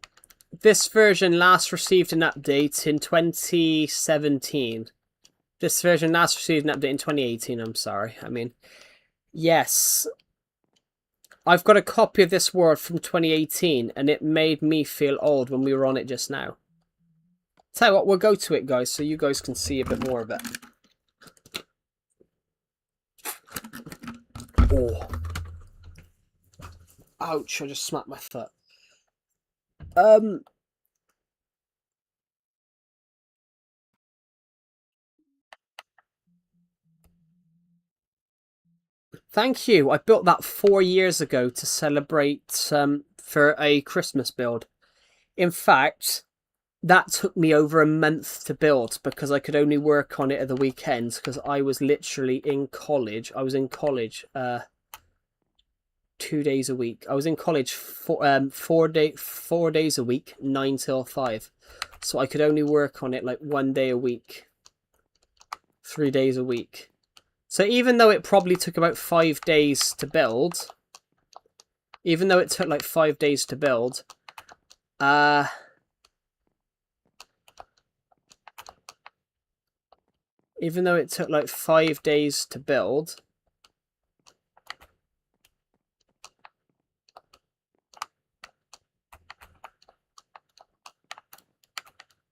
last received an update in 2017. This version last received an update in 2018, I'm sorry. I mean, yes. I've got a copy of this world from 2018, and it made me feel old when we were on it just now. Tell you what, we'll go to it, guys, so you guys can see a bit more of it. Oh. Ouch, I just smacked my foot. Thank you. I built that 4 years ago to celebrate for a Christmas build. In fact, that took me over a month to build because I could only work on it at the weekends because I was literally in college. I was in college 2 days a week. I was in college 4 days a week, 9 till 5. So I could only work on it like 1 day a week, 3 days a week. So even though it probably took about 5 days to build, even though it took like 5 days to build, even though it took like 5 days to build,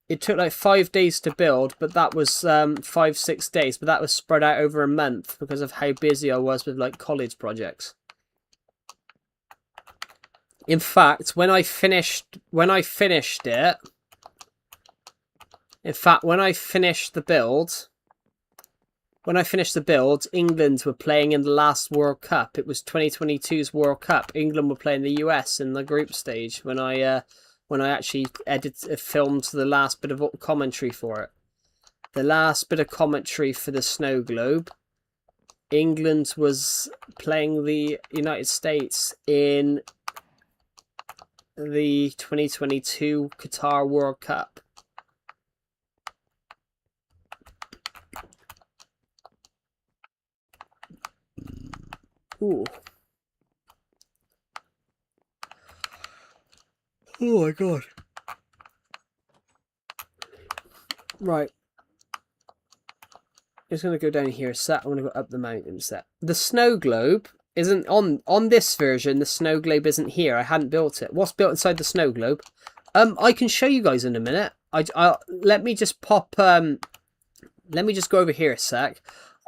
it took like 5 days to build, but that was 5-6 days, but that was spread out over a month because of how busy I was with like college projects. In fact, when I finished the build, England were playing in the last World Cup. It was 2022's World Cup. England were playing the US in the group stage when I when I actually filmed the last bit of commentary for it. The last bit of commentary for the snow globe. England was playing the United States in the 2022 Qatar World Cup. Ooh. Oh my god. Right. I'm just going to go down here a sec. I want to go up the mountain a sec. The snow globe isn't on this version. The snow globe isn't here. I hadn't built it. What's built inside the snow globe? I can show you guys in a minute. Let me just pop. Let me just go over here a sec.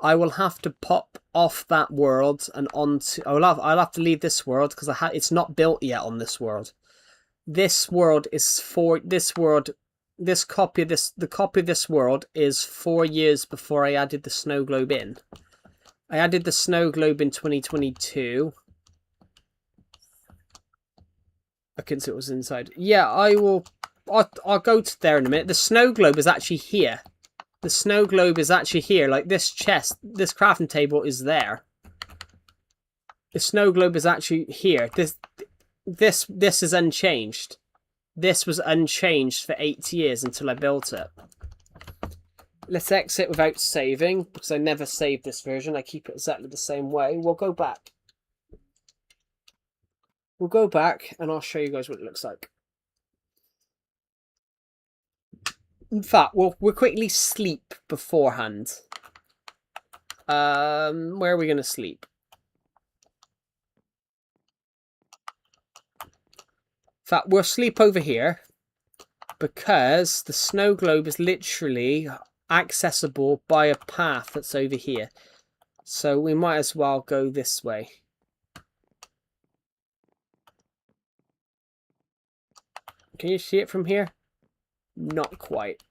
I will have to pop off that world and onto. I'll have to leave this world because it's not built yet on this world. This world is for this world. The copy of this world is 4 years before I added the snow globe in. I added the snow globe in 2022. I couldn't see what was inside. Yeah, I'll go to there in a minute. The snow globe is actually here. The snow globe is actually here. Like this chest, this crafting table is there. The snow globe is actually here. This is unchanged. This was unchanged for 8 years until I built it. Let's exit without saving, because I never saved this version. I keep it exactly the same way. We'll go back. We'll go back, and I'll show you guys what it looks like. In fact, we'll quickly sleep beforehand. Where are we going to sleep? In fact, we'll sleep over here because the snow globe is literally accessible by a path that's over here. So we might as well go this way. Can you see it from here? Not quite.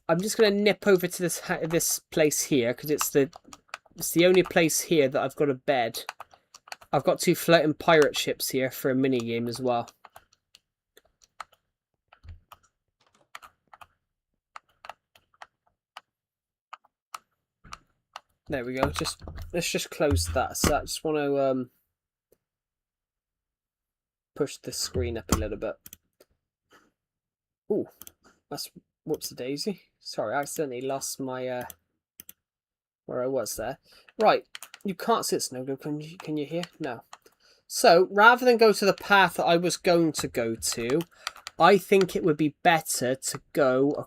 I'm just going to nip over to this place here because it's the only place here that I've got a bed. I've got 2 floating pirate ships here for a mini game as well. There we go. Let's just close that. So I just want to push the screen up a little bit. Ooh, that's whoops a daisy. Sorry, I accidentally lost my where I was there. Right. You can't see it, snow globe, can you hear? No. So, rather than go to the path that I was going to go to, I think it would be better to go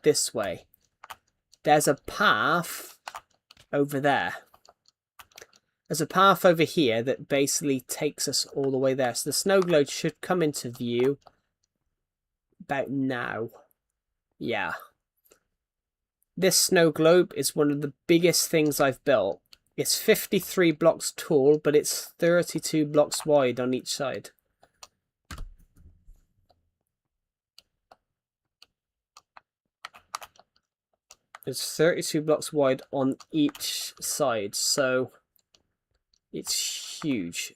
this way. There's a path over there. There's a path over here that basically takes us all the way there. So the snow globe should come into view about now. Yeah. This snow globe is one of the biggest things I've built. It's 53 blocks tall, but it's 32 blocks wide on each side. It's 32 blocks wide on each side, so it's huge.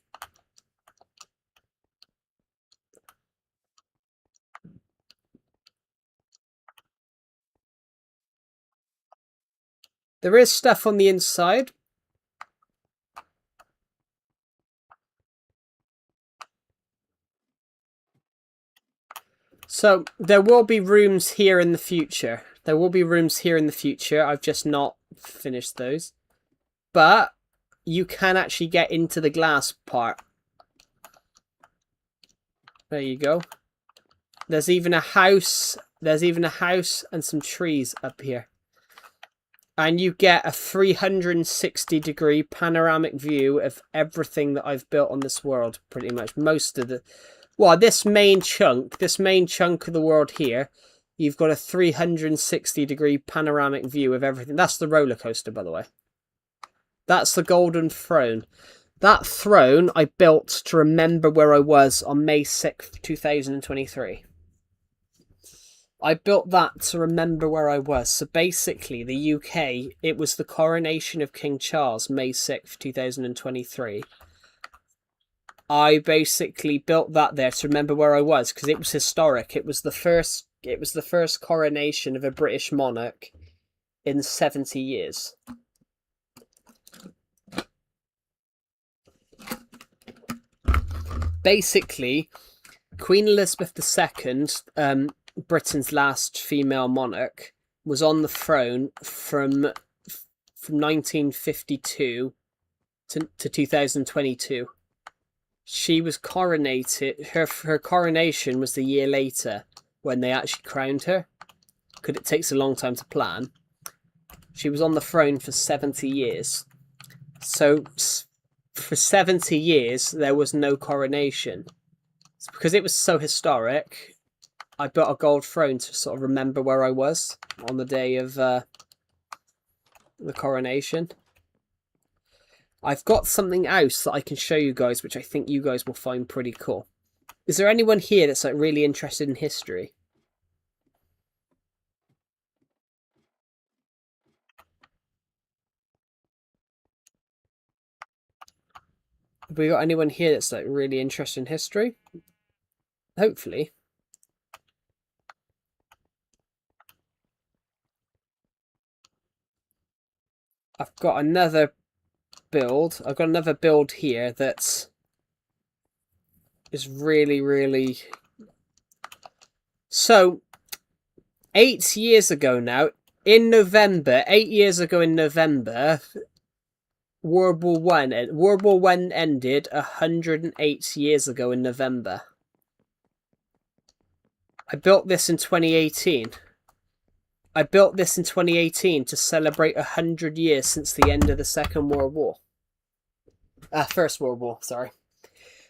There is stuff on the inside. So, there will be rooms here in the future. There will be rooms here in the future. I've just not finished those. But, you can actually get into the glass part. There you go. There's even a house. There's even a house and some trees up here. And you get a 360-degree panoramic view of everything that I've built on this world, pretty much. Most of the... Well, this main chunk of the world here, you've got a 360-degree panoramic view of everything. That's the roller coaster, by the way. That's the golden throne. That throne I built to remember where I was on May 6th, 2023. I built that to remember where I was. So basically, the UK, it was the coronation of King Charles, May 6th, 2023. I basically built that there to remember where I was, because it was historic. It was the first coronation of a British monarch in 70 years. Basically, Queen Elizabeth II, Britain's last female monarch, was on the throne from 1952 to 2022. She was coronated. Her coronation was the year later when they actually crowned her, because it takes a long time to plan. She was on the throne for 70 years. So for 70 years, there was no coronation. Because it was so historic, I built a gold throne to sort of remember where I was on the day of the coronation. I've got something else that I can show you guys, which I think you guys will find pretty cool. Is there anyone here that's like really interested in history? Have we got anyone here that's like really interested in history? Hopefully. I've got another build. I've got another build here that is really, really... So, 8 years ago now, in November, 8 years ago in November, World War One ended 108 years ago in November. I built this in 2018. I built this in 2018 to celebrate 100 years since the end of the Second World War. First World War, sorry.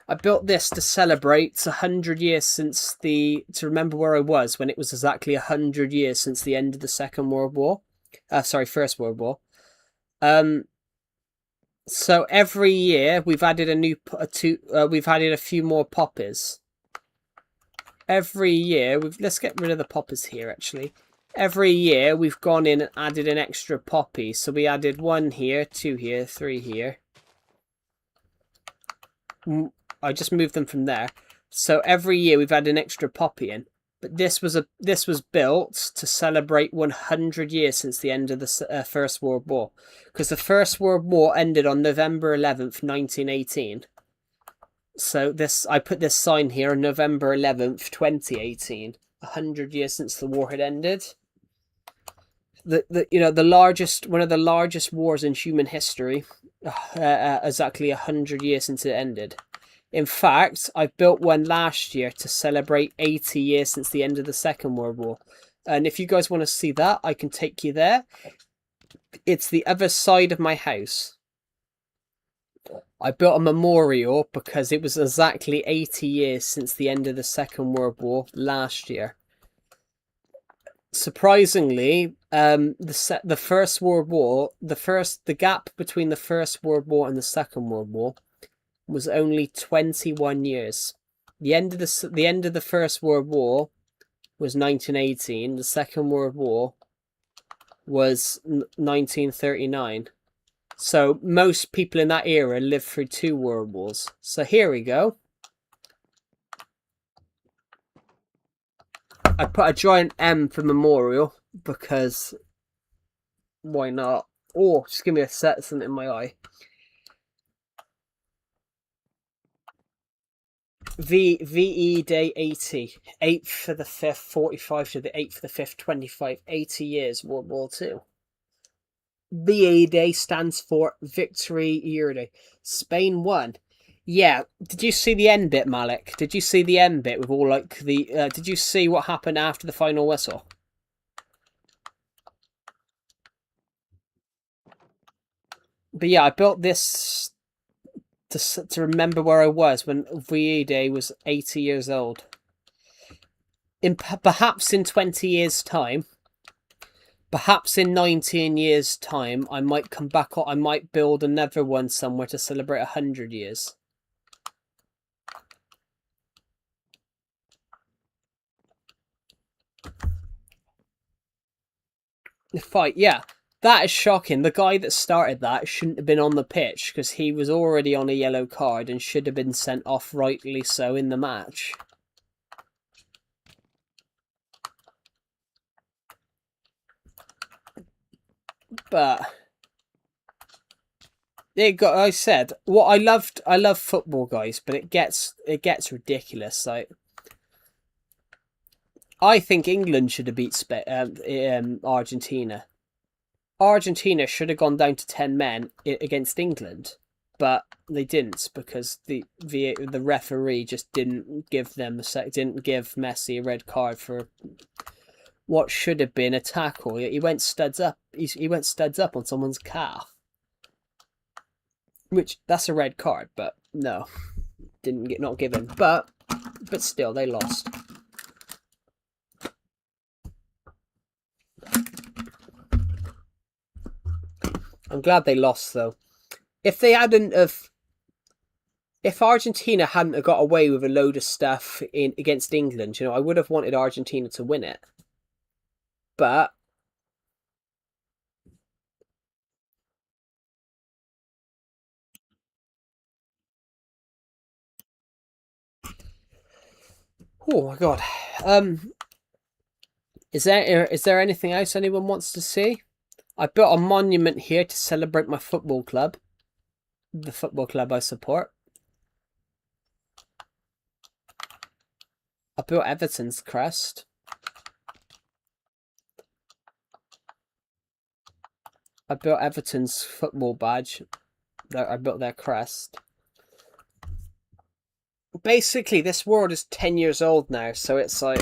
I built this to celebrate 100 years since to remember where I was when it was exactly 100 years since the end of the Second World War. First World War. So every year we've added we've added a few more poppies. Every year let's get rid of the poppies here actually. Every year we've gone in and added an extra poppy. So we added 1 here, 2 here, 3 here. I just moved them from there. So every year we've had an extra poppy in. But this was built to celebrate 100 years since the end of the First World War. Because the First World War ended on November 11th, 1918. So I put this sign here on November 11th, 2018. 100 years since the war had ended. One of the largest wars in human history. Exactly 100 years since it ended. In fact, I built one last year to celebrate 80 years since the end of the Second World War. And if you guys want to see that, I can take you there. It's the other side of my house. I built a memorial because it was exactly 80 years since the end of the Second World War last year. Surprisingly, the First World War, the gap between the First World War and the Second World War was only 21 years. The end of the First World War was 1918. The Second World War was 1939. So most people in that era lived through 2 world wars. So here we go. I put a giant M for memorial because why not? Oh, just give me a set, something in my eye. VE Day 80. 8th for the 5th, 45 to the 8th for the 5th, 25. 80 years, World War II. VE Day stands for Victory Year Day. Spain won. Yeah, did you see the end bit, Malik? Did you see the end bit with all like the... did you see what happened after the final whistle? But yeah, I built this to remember where I was when VE Day was 80 years old. Perhaps in 20 years' time, perhaps in 19 years' time, I might come back. I might build another one somewhere to celebrate 100 years. The fight, yeah. That is shocking. The guy that started that shouldn't have been on the pitch because he was already on a yellow card and should have been sent off, rightly so, in the match. But I said what I loved. I love football, guys, but it gets ridiculous. Like, I think England should have beat Argentina. Argentina should have gone down to 10 men against England, but they didn't because the referee just didn't give Messi a red card for what should have been a tackle. He went studs up. He went studs up on someone's calf, which that's a red card, but no, not given. But still, they lost. I'm glad they lost, though. If Argentina hadn't have got away with a load of stuff against England, I would have wanted Argentina to win it. But oh my god, is there anything else anyone wants to see? I built a monument here to celebrate my football club, the football club I support. I built Everton's crest. I built Everton's football badge. I built their crest. Basically, this world is 10 years old now, so it's like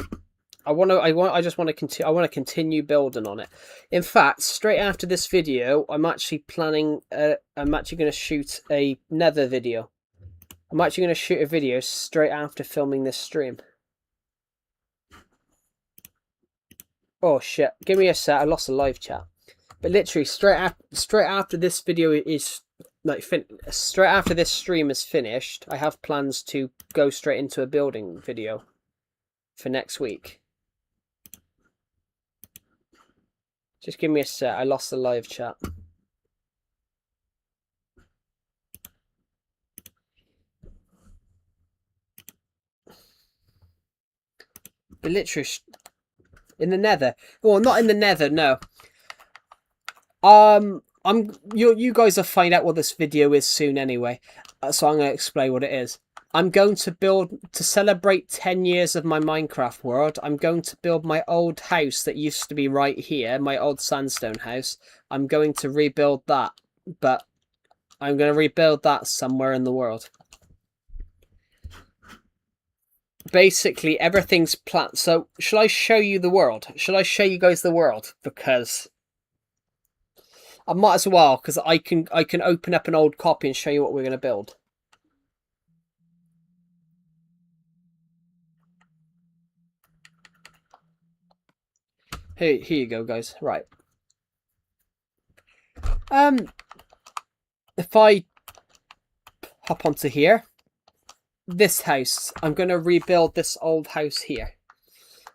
I want to continue building on it. In fact, straight after this video, I'm actually planning. I'm actually going to shoot another video. I'm actually going to shoot a video straight after filming this stream. Oh shit! Give me a sec. I lost a live chat. But literally, straight after this video is straight after this stream is finished, I have plans to go straight into a building video for next week. Just give me a sec. I lost the live chat. But literally, in the Nether. Well, not in the Nether. No. You guys will find out what this video is soon anyway. So I'm going to explain what it is. I'm going to build, to celebrate 10 years of my Minecraft world, I'm going to build my old house that used to be right here, my old sandstone house. I'm going to rebuild that, but I'm going to rebuild that somewhere in the world. Basically, everything's planned. So, shall I show you the world? Shall I show you guys the world? Because I might as well, because I can open up an old copy and show you what we're going to build. Here you go, guys. Right. If I hop onto here, this house, I'm going to rebuild this old house here.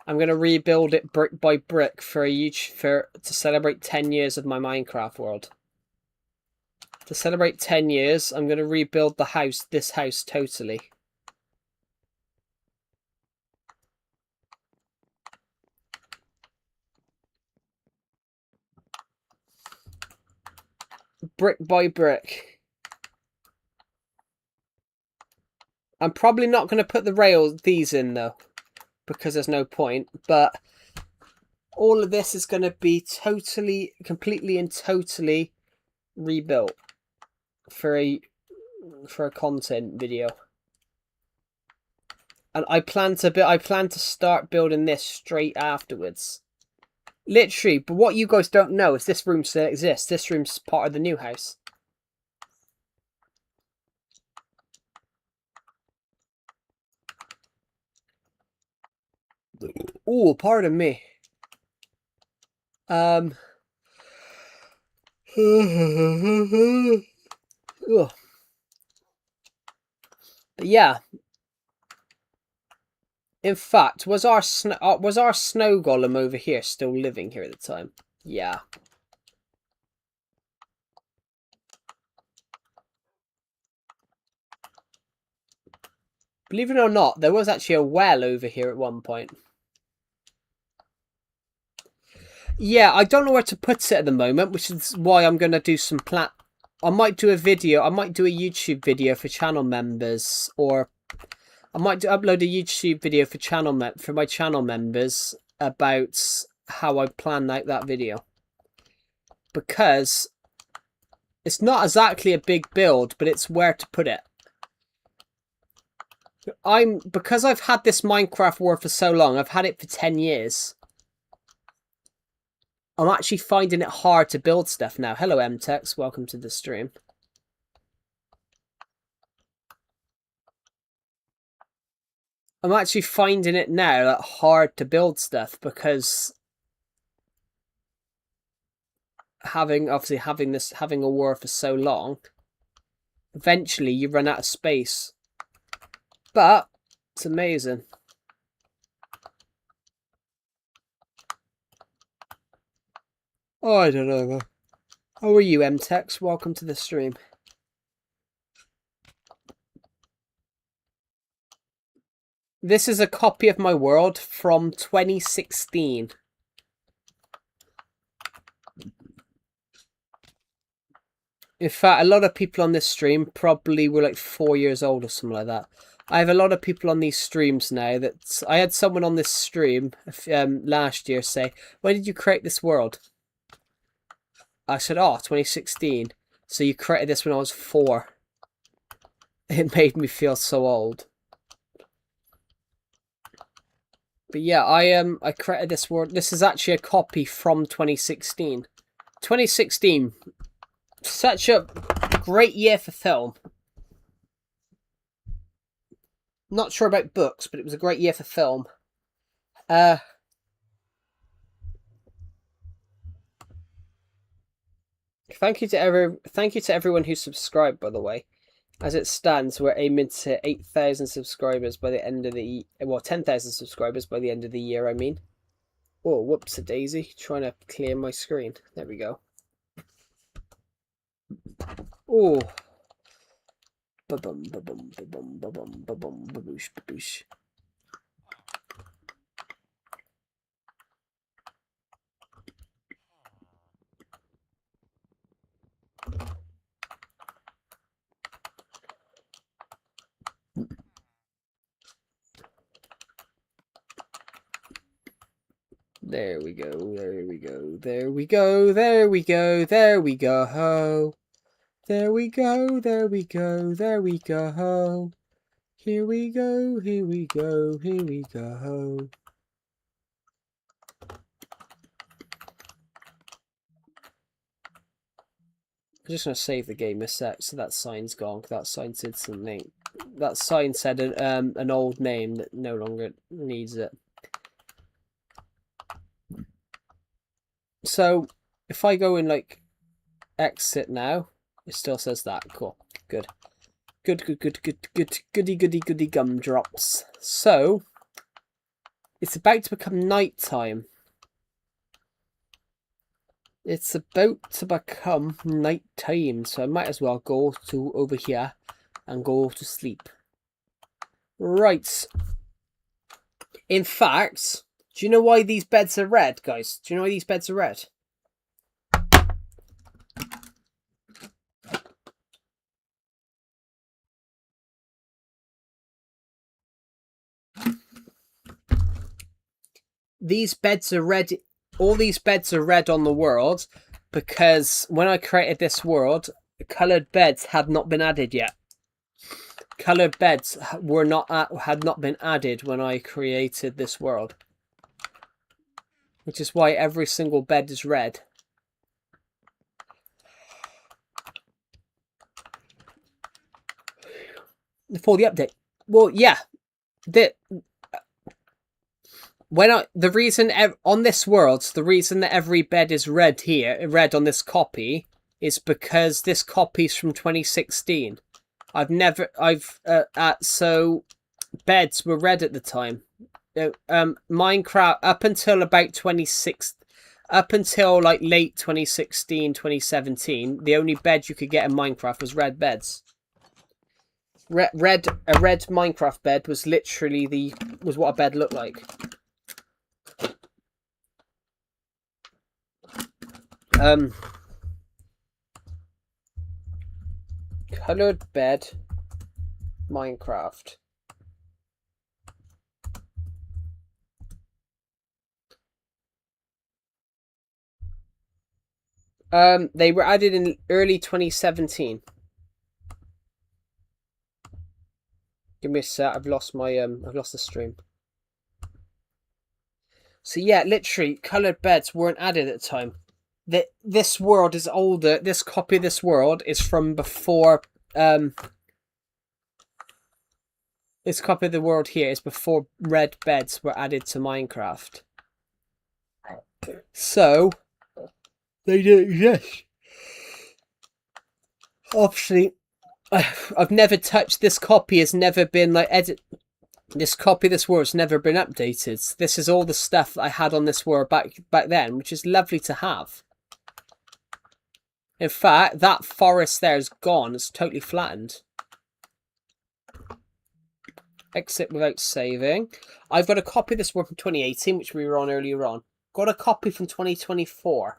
I'm going to rebuild it brick by brick to celebrate 10 years of my Minecraft world. To celebrate 10 years, I'm going to rebuild this house totally. Brick by brick. I'm probably not going to put these in though, because there's no point, but all of this is going to be completely and totally rebuilt for a content video. And I plan to start building this straight afterwards. Literally, but what you guys don't know is this room still exists. This room's part of the new house. Oh, pardon me. Ugh. But yeah. In fact, was our snow golem over here still living here at the time? Yeah. Believe it or not, there was actually a well over here at one point. Yeah, I don't know where to put it at the moment, which is why I'm going to do some I might do a video. I might do a YouTube video for channel members, or I might upload a YouTube video for for my channel members about how I plan out that video. Because it's not exactly a big build, but it's where to put it. Because I've had this Minecraft world for so long, I've had it for 10 years. I'm actually finding it hard to build stuff now. Hello, MTEX. Welcome to the stream. I'm actually finding it now like, hard to build stuff because having a war for so long, eventually you run out of space. But it's amazing. Oh, I don't know. How are you, MTEX? Welcome to the stream. This is a copy of my world from 2016. In fact, a lot of people on this stream probably were like 4 years old or something like that. I have a lot of people on these streams now that I had someone on this stream last year say, "When did you create this world?" I said, "Oh, 2016. So you created this when I was 4. It made me feel so old. But yeah, I created this world. This is actually a copy from 2016. 2016, such a great year for film. Not sure about books, but it was a great year for film. Thank you to everyone who subscribed, by the way. As it stands, we're aiming to 8,000 subscribers by the end of the 10,000 subscribers by the end of the year. I mean, oh, whoops, a daisy! Trying to clear my screen. There we go. Oh, ba-bum, ba-bum, ba-bum, ba-bum, ba-bum, ba-boosh, ba-boosh. There we go, there we go, there we go, there we go, there we go. There we go, there we go, there we go. Here we go, here we go, here we go. I'm just going to save the game a sec so that sign's gone. That sign said something. That sign said an old name that no longer needs it. So if I go in like exit now, it still says that. Cool. Good. Goody gumdrops. So it's about to become night time. It's about to become night time, so I might as well go to over here and go to sleep. Right. In fact, do you know why these beds are red, guys? Do you know why these beds are red? These beds are red. All these beds are red on the world because when I created this world, coloured beds had not been added yet. Coloured beds had not been added when I created this world, which is why every single bed is red. For the update, well, yeah, the reason on this world, the reason that every bed is red here, red on this copy, is because this copy's from 2016. So beds were red at the time. Minecraft up until about up until like late 2016, 2017, the only bed you could get in Minecraft was red beds. A red Minecraft bed was literally was what a bed looked like. Colored bed Minecraft. They were added in early 2017. Give me a sec. I've lost the stream. So yeah, literally, colored beds weren't added at the time. This world is older. This copy of this world is from before. This copy of the world here is before red beds were added to Minecraft. So they don't exist. Obviously, I've never touched this copy. Has never been like edit. This copy of this world's never been updated. This is all the stuff I had on this world back then, which is lovely to have. In fact, that forest there is gone. It's totally flattened. Exit without saving. I've got a copy of this world from 2018, which we were on earlier on. Got a copy from 2024.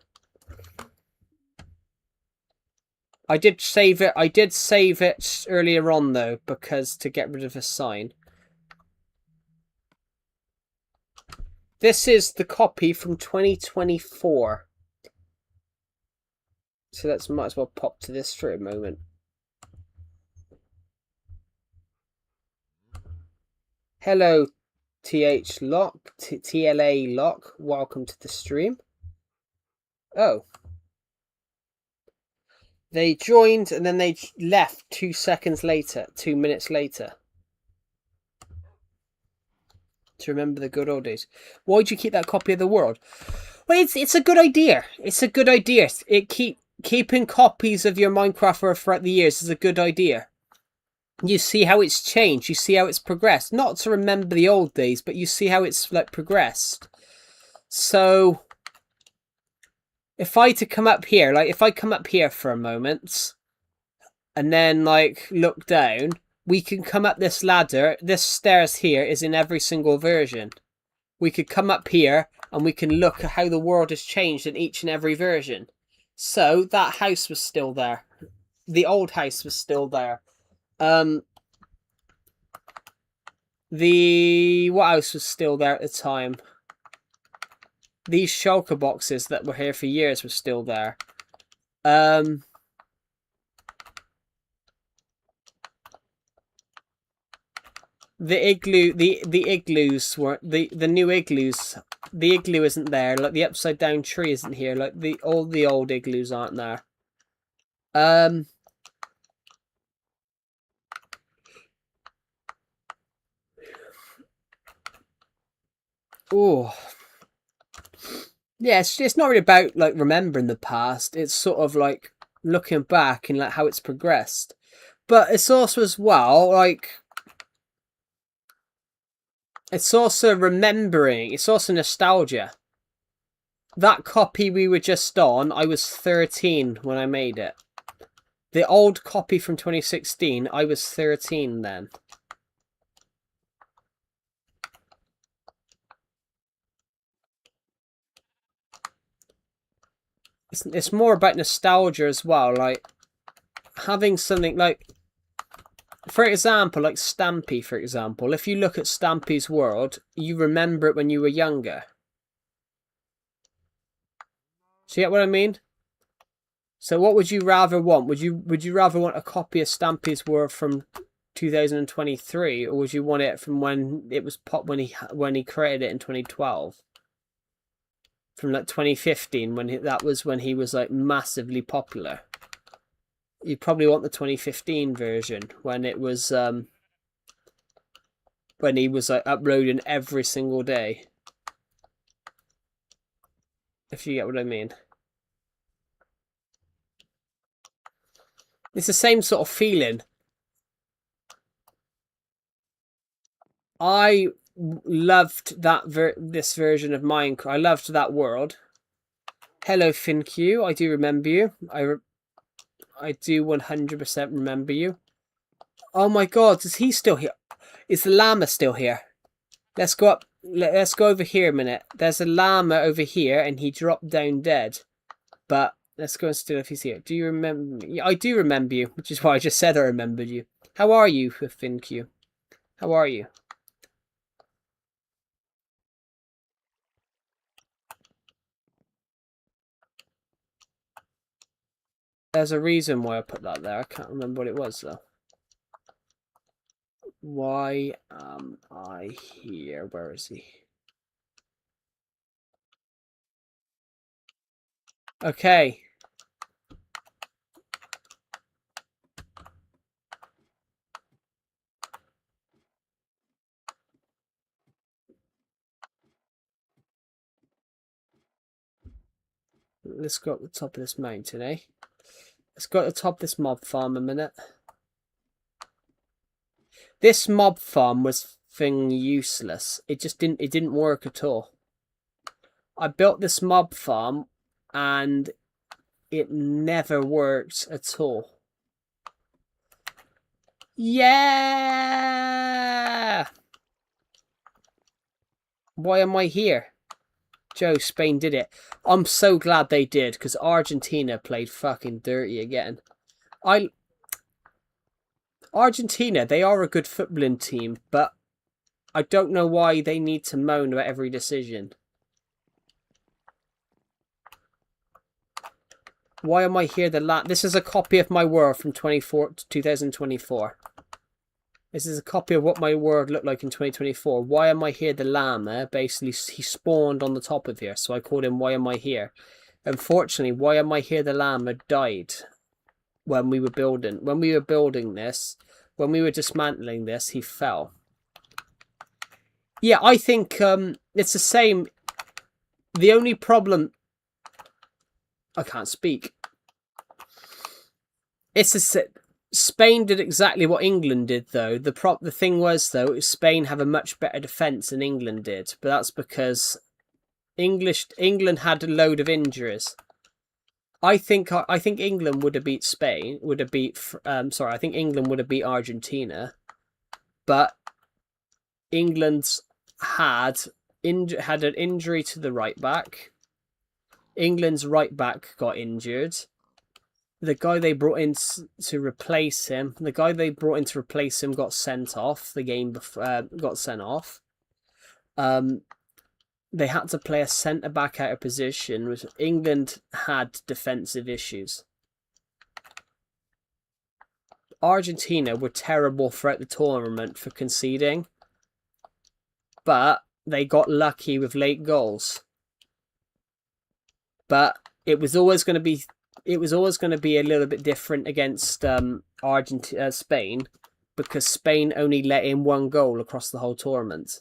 I did save it. I did save it earlier on though, because to get rid of a sign. This is the copy from 2024. So let's might as well pop to this for a moment. Hello, TH Lock, TLA Lock. Welcome to the stream. Oh. They joined and then they left 2 seconds later, 2 minutes later. To remember the good old days. Why'd you keep that copy of the world? Well, it's a good idea. It's a good idea. Keeping copies of your Minecraft world throughout the years is a good idea. You see how it's changed. You see how it's progressed. Not to remember the old days, but you see how it's like progressed. So if I to come up here, like if I come up here for a moment and then like look down, we can come up this ladder. This stairs here is in every single version. We could come up here and we can look at how the world has changed in each and every version. So that house was still there. The old house was still there. What else was still there at the time? These shulker boxes that were here for years were still there. The igloo, the igloos were the new igloos. The igloo isn't there. Like the upside down tree isn't here. Like all the old igloos aren't there. Oh. Yeah, it's not really about like remembering the past. It's sort of like looking back and like how it's progressed. But it's also as well like it's also remembering. It's also nostalgia. That copy we were just on, I was 13 when I made it. The old copy from 2016, I was 13 then. It's more about nostalgia as well, like having something like, for example, like Stampy, for example. If you look at Stampy's world, you remember it when you were younger. So you get what I mean? So what would you rather want? Would you rather want a copy of Stampy's world from 2023, or would you want it from when it was when he created it in 2012? From like 2015 that was when he was like massively popular. You probably want the 2015 version when it was when he was like uploading every single day. If you get what I mean. It's the same sort of feeling. I loved this version of Minecraft. I loved that world. Hello, FinQ. I do remember you. I do 100% remember you. Oh my god, is he still here? Is the llama still here? Let's go up. Let's go over here a minute. There's a llama over here, and he dropped down dead. But let's go and steal if he's here. Do you remember me? I do remember you, which is why I just said I remembered you. How are you, FinQ? How are you? There's a reason why I put that there. I can't remember what it was, though. Why am I here? Where is he? Okay. Let's go up the top of this mountain, eh? Let's go to the top of this mob farm a minute. This mob farm was useless. It didn't work at all. I built this mob farm and it never works at all. Yeah! Why am I here? Joe, Spain did it. I'm so glad they did, because Argentina played fucking dirty again. Argentina, they are a good footballing team, but I don't know why they need to moan about every decision. Why am I here? This is a copy of my world from 2024. This is a copy of what my world looked like in 2024. Why am I here? The llama, basically, he spawned on the top of here, so I called him Why Am I Here? Unfortunately, Why Am I Here? The llama died when we were building. When we were building this, when we were dismantling this, he fell. Yeah, I think it's the same. The only problem... I can't speak. It's a... Spain did exactly what England did, though. The thing was, though, Spain have a much better defence than England did, but that's because England had a load of injuries. I think England would have beat Spain. I think England would have beat Argentina, but England's had an injury to the right back. England's right back got injured. The guy they brought in to replace him, got sent off. The game got sent off. They had to play a centre back out of position, which England had defensive issues. Argentina were terrible throughout the tournament for conceding, but they got lucky with late goals. But it was always going to be a little bit different against Spain, because Spain only let in one goal across the whole tournament.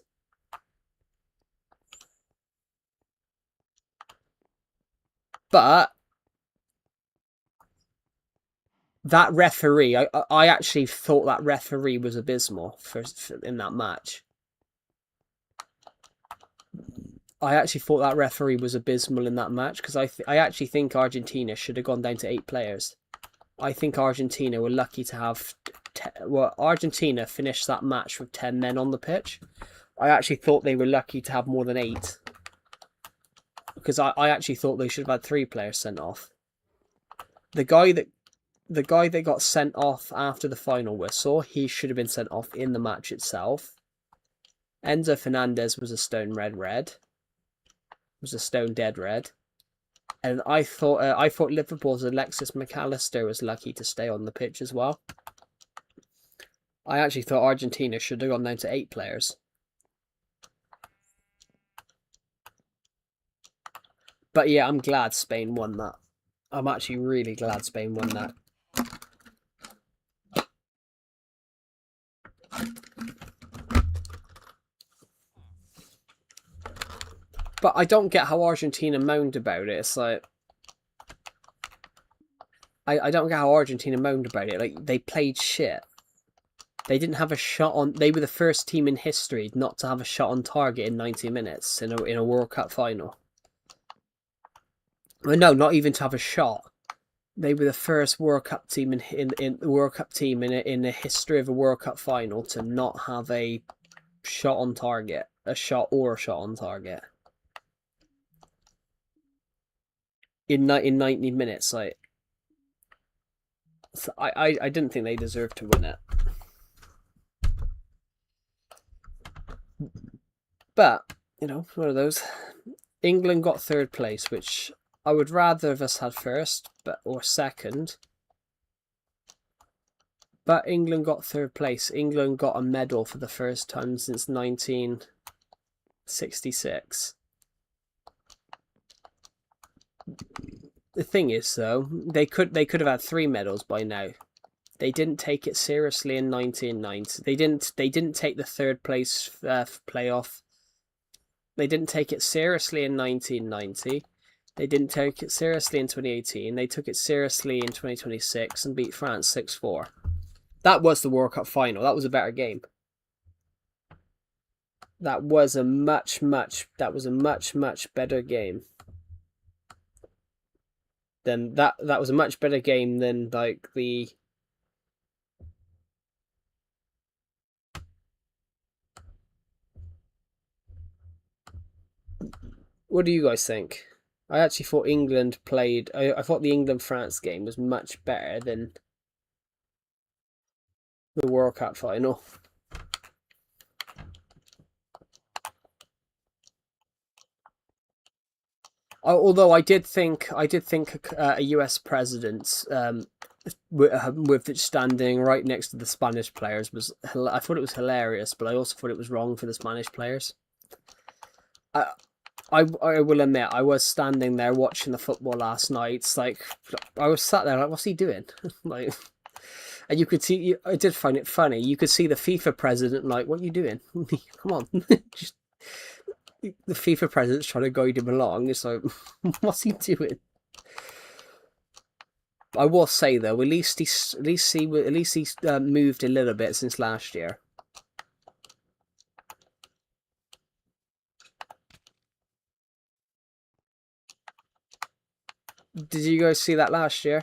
But that referee, I actually thought that referee was abysmal in that match. I actually thought that referee was abysmal in that match, because I actually think Argentina should have gone down to 8 players. I think Argentina were lucky to have... Argentina finished that match with 10 men on the pitch. I actually thought they were lucky to have more than 8. Because I actually thought they should have had 3 players sent off. The guy that got sent off after the final whistle, he should have been sent off in the match itself. Enzo Fernandez was a stone red. Was a stone dead red. And I thought Liverpool's Alexis McAllister was lucky to stay on the pitch as well. I actually thought Argentina should have gone down to 8 players. But yeah, I'm glad Spain won that. I'm actually really glad Spain won that. But I don't get how Argentina moaned about it. It's like... I don't get how Argentina moaned about it. Like, they played shit. They didn't have a shot on... They were the first team in history not to have a shot on target in 90 minutes in a World Cup final. Well, no, not even to have a shot. They were the first World Cup team in the World Cup team in the history of a World Cup final to not have a shot on target, a shot on target in 90 minutes. Like, I didn't think they deserved to win it, but you know, one of those. England got third place, which I would rather have us had first, or second. But England got third place. England got a medal for the first time since 1966. The thing is, though, they could have had 3 medals by now. They didn't take it seriously in 1990. They didn't take the third place playoff. They didn't take it seriously in 1990. They didn't take it seriously in 2018. They took it seriously in 2026 and beat France 6-4. That was the World Cup final. That was a better game. That was a much better game. That was a much better game than like the What do you guys think? I actually thought England played. I thought the England France game was much better than the World Cup final. Although I did think a US president with standing right next to the Spanish players I thought it was hilarious, but I also thought it was wrong for the Spanish players. I will admit, I was standing there watching the football last night. It's like, I was sat there like, what's he doing? Like, and you could see, I did find it funny. You could see the FIFA president like, what are you doing? Come on. Just, the FIFA president's trying to guide him along. It's like, what's he doing? I will say though, at least he's moved a little bit since last year. Did you guys see that last year?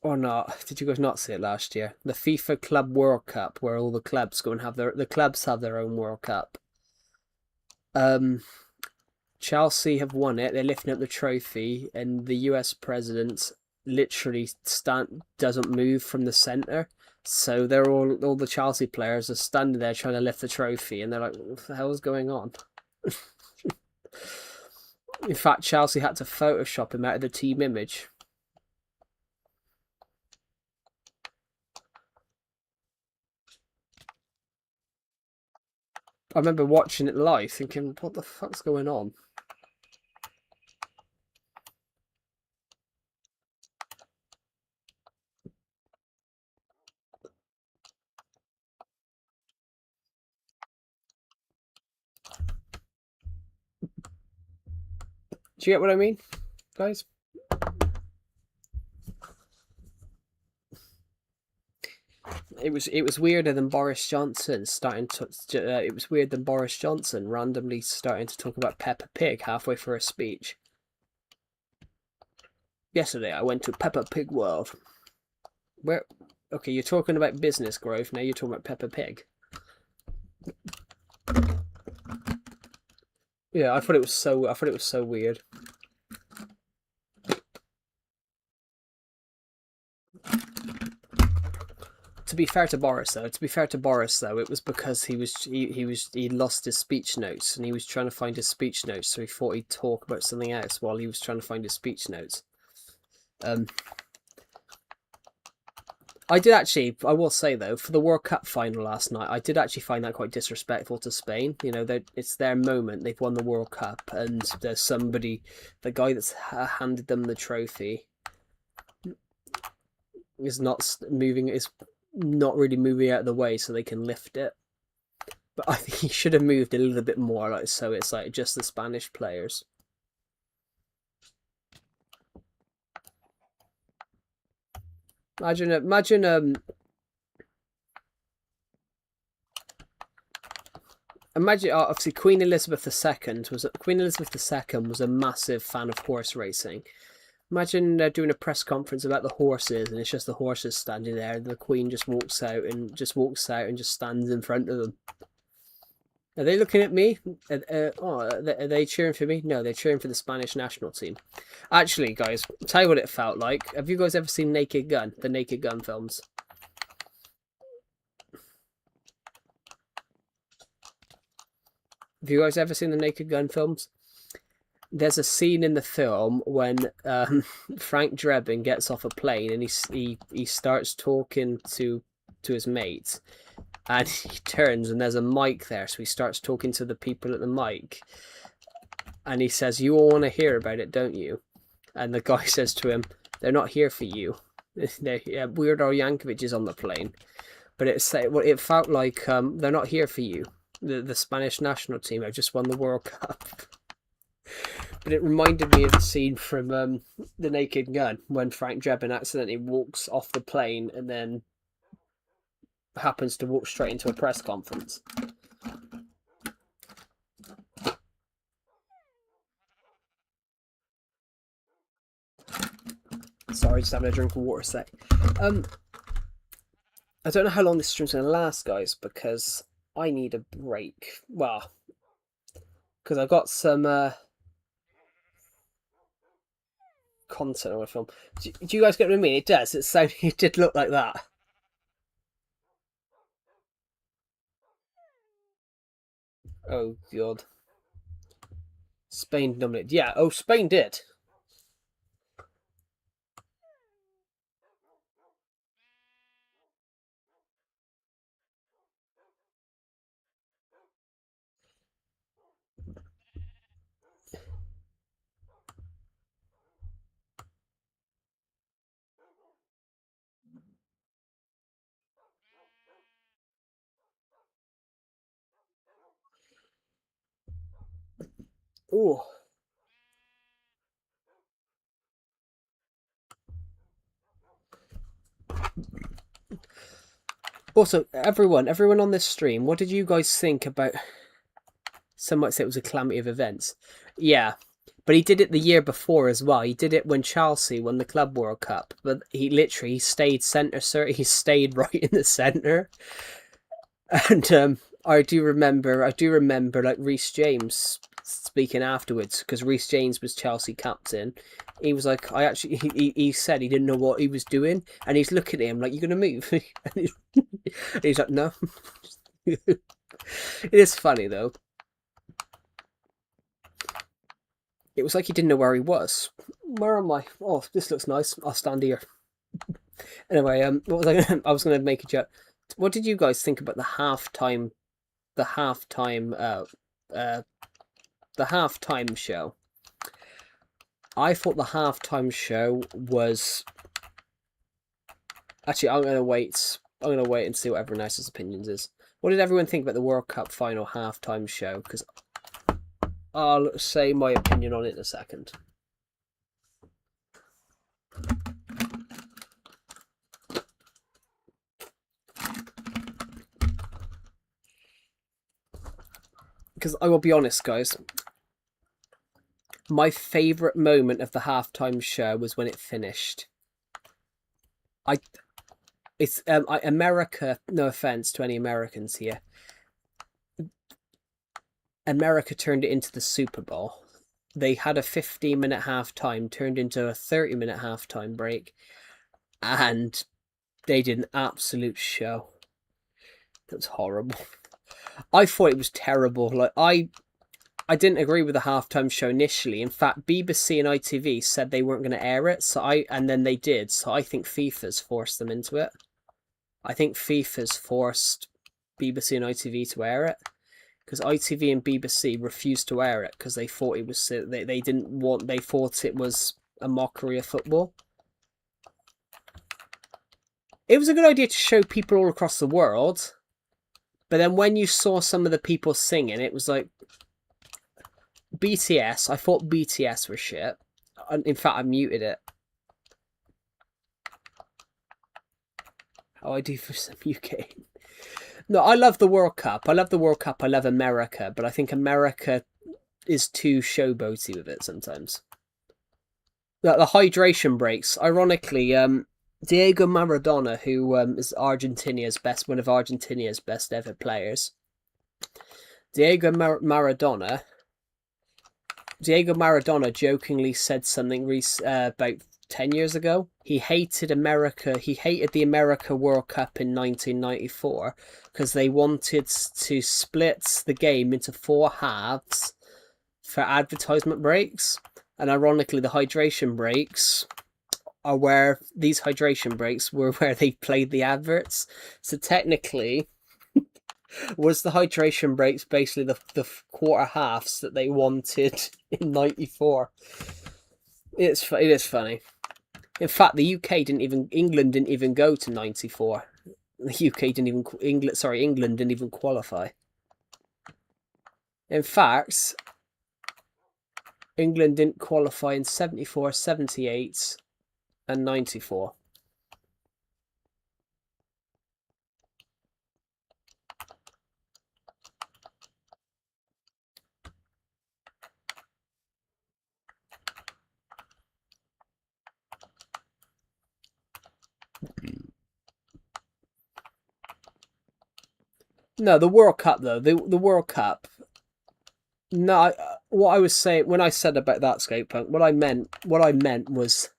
Or not? Did you guys not see it last year? The FIFA Club World Cup, where all the clubs go and have the clubs have their own World Cup. Chelsea have won it. They're lifting up the trophy, and the US president literally doesn't move from the center. So they're all the Chelsea players are standing there trying to lift the trophy, and they're like, "What the hell is going on?" In fact, Chelsea had to Photoshop him out of the team image. I remember watching it live, thinking, "What the fuck's going on?" Do you get what I mean, guys? It was weirder than Boris Johnson starting to. It was weird than Boris Johnson randomly starting to talk about Peppa Pig halfway through a speech. Yesterday, I went to Peppa Pig World. Where? Okay, you're talking about business growth. Now you're talking about Peppa Pig. Yeah, I thought it was so weird. To be fair to Boris, though, it was because he lost his speech notes and he was trying to find his speech notes, so he thought he'd talk about something else while he was trying to find his speech notes. I did actually, I will say though, for the World Cup final last night, I did actually find that quite disrespectful to Spain. You know, it's their moment. They've won the World Cup, and there's the guy that's handed them the trophy, is not really moving out of the way so they can lift it. But I think he should have moved a little bit more, like so it's like just the Spanish players. Imagine, obviously, Queen Elizabeth II was a massive fan of horse racing. Imagine doing a press conference about the horses, and it's just the horses standing there, and the Queen just walks out and just stands in front of them. Are they looking at me? Are they cheering for me? No, they're cheering for the Spanish national team. Actually, guys, I'll tell you what it felt like. Have you guys ever seen Naked Gun? The Naked Gun films? Have you guys ever seen the Naked Gun films? There's a scene in the film when Frank Drebin gets off a plane and he starts talking to his mates, and he turns and there's a mic there, so he starts talking to the people at the mic, and he says, "You all want to hear about it, don't you?" And the guy says to him, "They're not here for you. Weird Al Yankovic is on the plane." But it felt like they're not here for you. The Spanish national team have just won the World Cup. But it reminded me of the scene from The Naked Gun when Frank Drebin accidentally walks off the plane and then happens to walk straight into a press conference. Sorry, just having a drink of water a sec. I don't know how long this stream's going to last, guys, because I need a break. Well, because I've got some content on my film. Do you guys get what I mean? It does. It did look like that. Oh god. Spain dominated. Yeah. Oh, Spain did. Oh. Also, everyone on this stream, what did you guys think about? Some might say it was a calamity of events. Yeah, but he did it the year before as well. He did it when Chelsea won the Club World Cup, but he stayed centre, sir. He stayed right in the centre, and I do remember like Reece James speaking afterwards, because Reece James was Chelsea captain. He was like, he said he didn't know what he was doing, and he's looking at him like, "You're gonna move," and he's like, "No." It is funny though. It was like he didn't know where he was. Where am I? Oh, this looks nice. I'll stand here. Anyway, what was I gonna? I was gonna make a joke. What did you guys think about the halftime? The halftime. The halftime show. I thought the halftime show was. Actually, I'm gonna wait. I'm gonna wait and see what everyone else's opinions is. What did everyone think about the World Cup final halftime show? Because I'll say my opinion on it in a second. Because I will be honest, guys, my favourite moment of the halftime show was when it finished. America. No offense to any Americans here. America turned it into the Super Bowl. They had a 15-minute halftime turned into a 30-minute halftime break, and they did an absolute show. That was horrible. I thought it was terrible. Like I didn't agree with the halftime show initially. In fact, BBC and ITV said they weren't going to air it, and then they did. So I think FIFA's forced them into it. I think FIFA's forced BBC and ITV to air it, because ITV and BBC refused to air it because they thought it was they thought it was a mockery of football. It was a good idea to show people all across the world, but then when you saw some of the people singing, it was like BTS. I thought BTS were shit. In fact, I muted it. How I do for some UK. No, I love the World Cup. I love the World Cup. I love America, but I think America is too showboaty with it sometimes. The hydration breaks. Ironically, Diego Maradona, who is Argentina's best, one of Argentina's best ever players. Maradona jokingly said something about 10 years ago. He hated America. He hated the America World Cup in 1994 because they wanted to split the game into 4 halves for advertisement breaks. And ironically, the hydration breaks are where these hydration breaks were where they played the adverts. So technically, was the hydration breaks basically the quarter halves that they wanted in '94? It is funny. In fact, England didn't even go to '94. The UK didn't even England didn't even qualify. In fact, England didn't qualify in 74, 78, and 94. No, the World Cup though. The World Cup. No, what I was saying when I said about that Skatepunk, what I meant was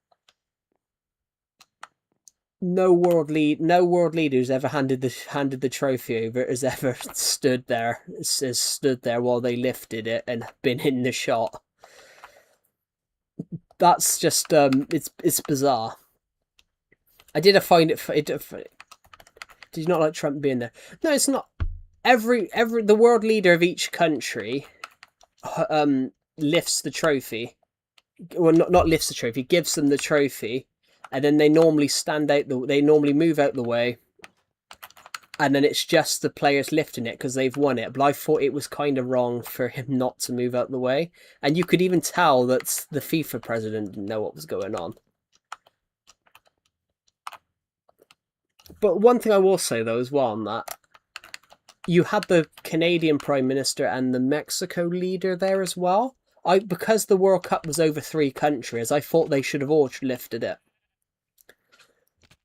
no world leader who's ever handed the trophy over has ever stood there while they lifted it and been in the shot. That's just it's bizarre. I did find it. Did you not like Trump being there? No, it's not. The world leader of each country lifts the trophy. Well, not lifts the trophy. Gives them the trophy, and then they normally they normally move out the way, and then it's just the players lifting it because they've won it. But I thought it was kind of wrong for him not to move out the way, and you could even tell that the FIFA president didn't know what was going on. But one thing I will say though as well on that, you had the Canadian Prime Minister and the Mexico leader there as well. Because the World Cup was over 3 countries, I thought they should have all lifted it.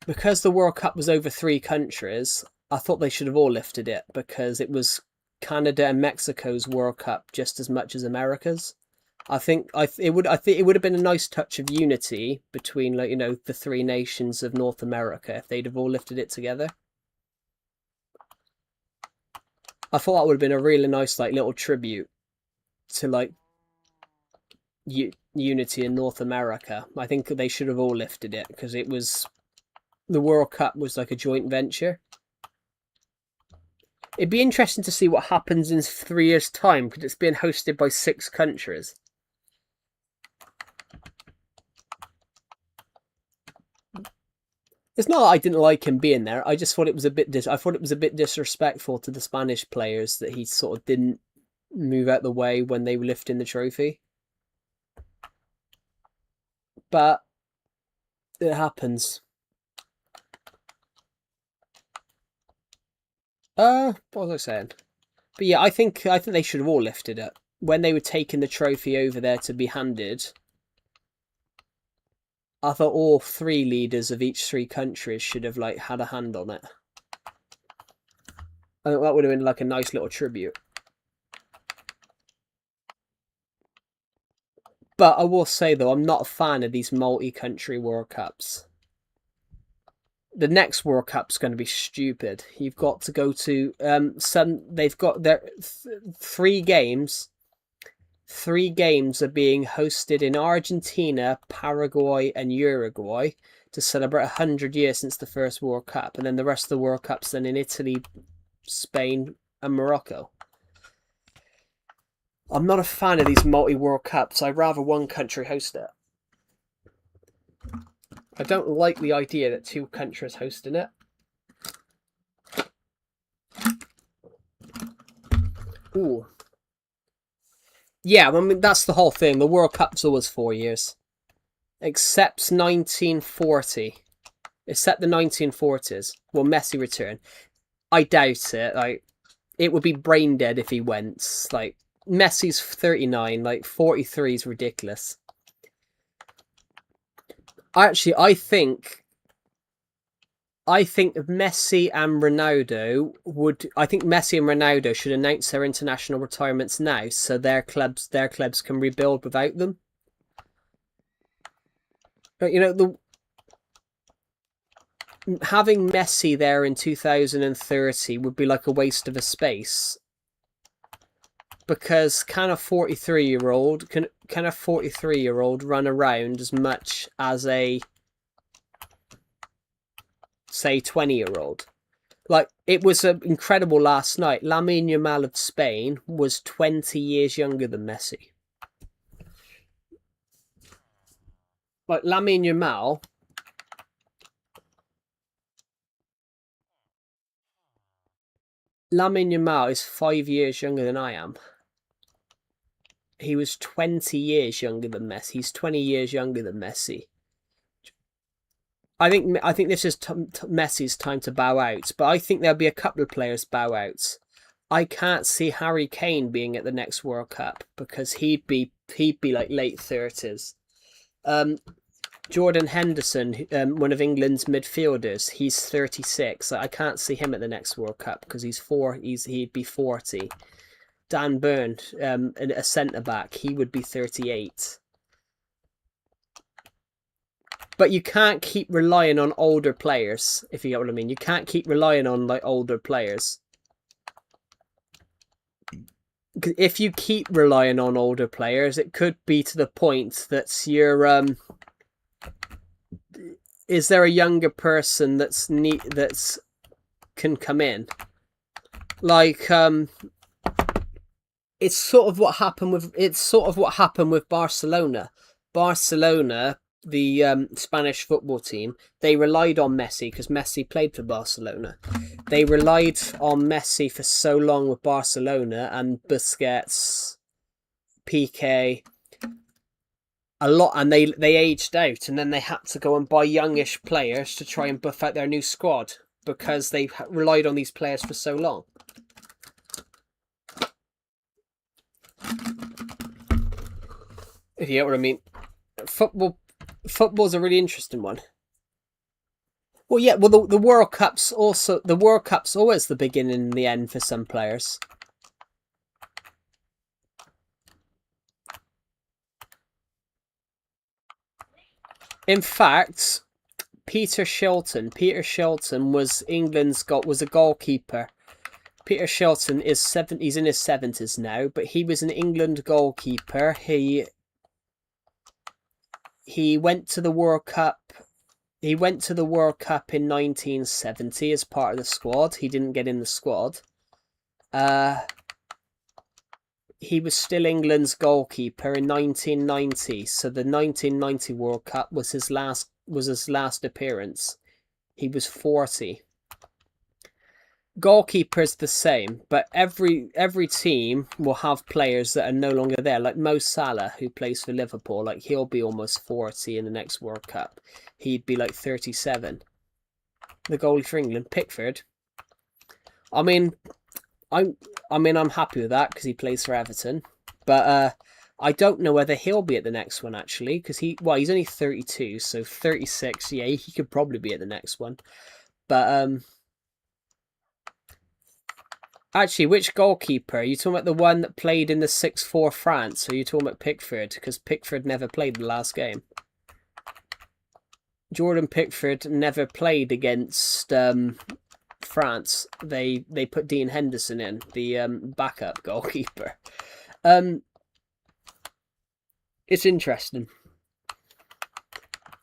Because the World Cup was over 3 countries, I thought they should have all lifted it because it was Canada and Mexico's World Cup just as much as America's. I think it would have been a nice touch of unity between the 3 nations of North America if they'd have all lifted it together. I thought that would have been a really nice little tribute to unity in North America. I think they should have all lifted it because the World Cup was like a joint venture. It'd be interesting to see what happens in 3 years' time because it's being hosted by 6 countries. It's not that I didn't like him being there. I just thought it was a bit disrespectful to the Spanish players that he sort of didn't move out the way when they were lifting the trophy. But it happens. What was I saying? But yeah, I think they should have all lifted it when they were taking the trophy over there to be handed. I thought all 3 leaders of each 3 countries should have had a hand on it. I think that would have been a nice little tribute. But I will say though, I'm not a fan of these multi-country World Cups. The next World Cup's going to be stupid. You've got to go to they've got their 3 games. 3 games are being hosted in Argentina, Paraguay, and Uruguay to celebrate 100 years since the first World Cup, and then the rest of the World Cup's then in Italy, Spain, and Morocco. I'm not a fan of these multi-World Cups. I'd rather one country host it. I don't like the idea that 2 countries hosting it. Ooh. Yeah, I mean, that's the whole thing. The World Cup's always 4 years. Except 1940. It's set the 1940s. Will Messi return? I doubt it. Like, it would be brain dead if he went. Like, Messi's 39. Like, 43 is ridiculous. Actually, I think Messi and Ronaldo would. I think Messi and Ronaldo should announce their international retirements now, so their clubs can rebuild without them. But, you know, having Messi there in 2030 would be like a waste of a space. Because can a 43-year-old run around as much as a, say, 20-year-old? Like, it was incredible last night. Lamine Yamal of Spain was 20 years younger than Messi. Like, Lamine Yamal is 5 years younger than I am. He was 20 years younger than Messi. He's 20 years younger than Messi. I think this is Messi's time to bow out, but I think there'll be a couple of players bow out. I can't see Harry Kane being at the next World Cup because he'd be like late 30s. Jordan Henderson, one of England's midfielders, he's 36. I can't see him at the next World Cup because he'd be 40. Dan Burn, a centre back, he would be 38. But you can't keep relying on older players, if you get what I mean. You can't keep relying on like older players. If you keep relying on older players, it could be to the point that you're is there a younger person that's can come in? Like it's sort of what happened with Barcelona. Barcelona, the Spanish football team, they relied on Messi because Messi played for Barcelona. They relied on Messi for so long with Barcelona and Busquets, Piqué, a lot, and they aged out, and then they had to go and buy youngish players to try and buff out their new squad because they relied on these players for so long. If you get what I mean. Football's a really interesting one. Well, yeah. Well, the World Cup's always the beginning and the end for some players. In fact, Peter Shilton was was a goalkeeper. Peter Shilton is he's in his 70s now, but he was an England goalkeeper. He went to the World Cup. He went to the World Cup in 1970 as part of the squad. He didn't get in the squad. He was still England's goalkeeper in 1990. So the 1990 World Cup was his last appearance. He was 40. Goalkeeper's the same, but every team will have players that are no longer there. Like Mo Salah, who plays for Liverpool, like he'll be almost 40 in the next World Cup. He'd be like 37. The goalie for England, Pickford. I mean, I'm happy with that because he plays for Everton, but I don't know whether he'll be at the next one actually because he's only 32, so 36. Yeah, he could probably be at the next one, but actually, which goalkeeper? Are you talking about the one that played in the 6-4 France, or are you talking about Pickford? Because Pickford never played the last game. Jordan Pickford never played against France. They put Dean Henderson in, the backup goalkeeper. It's interesting.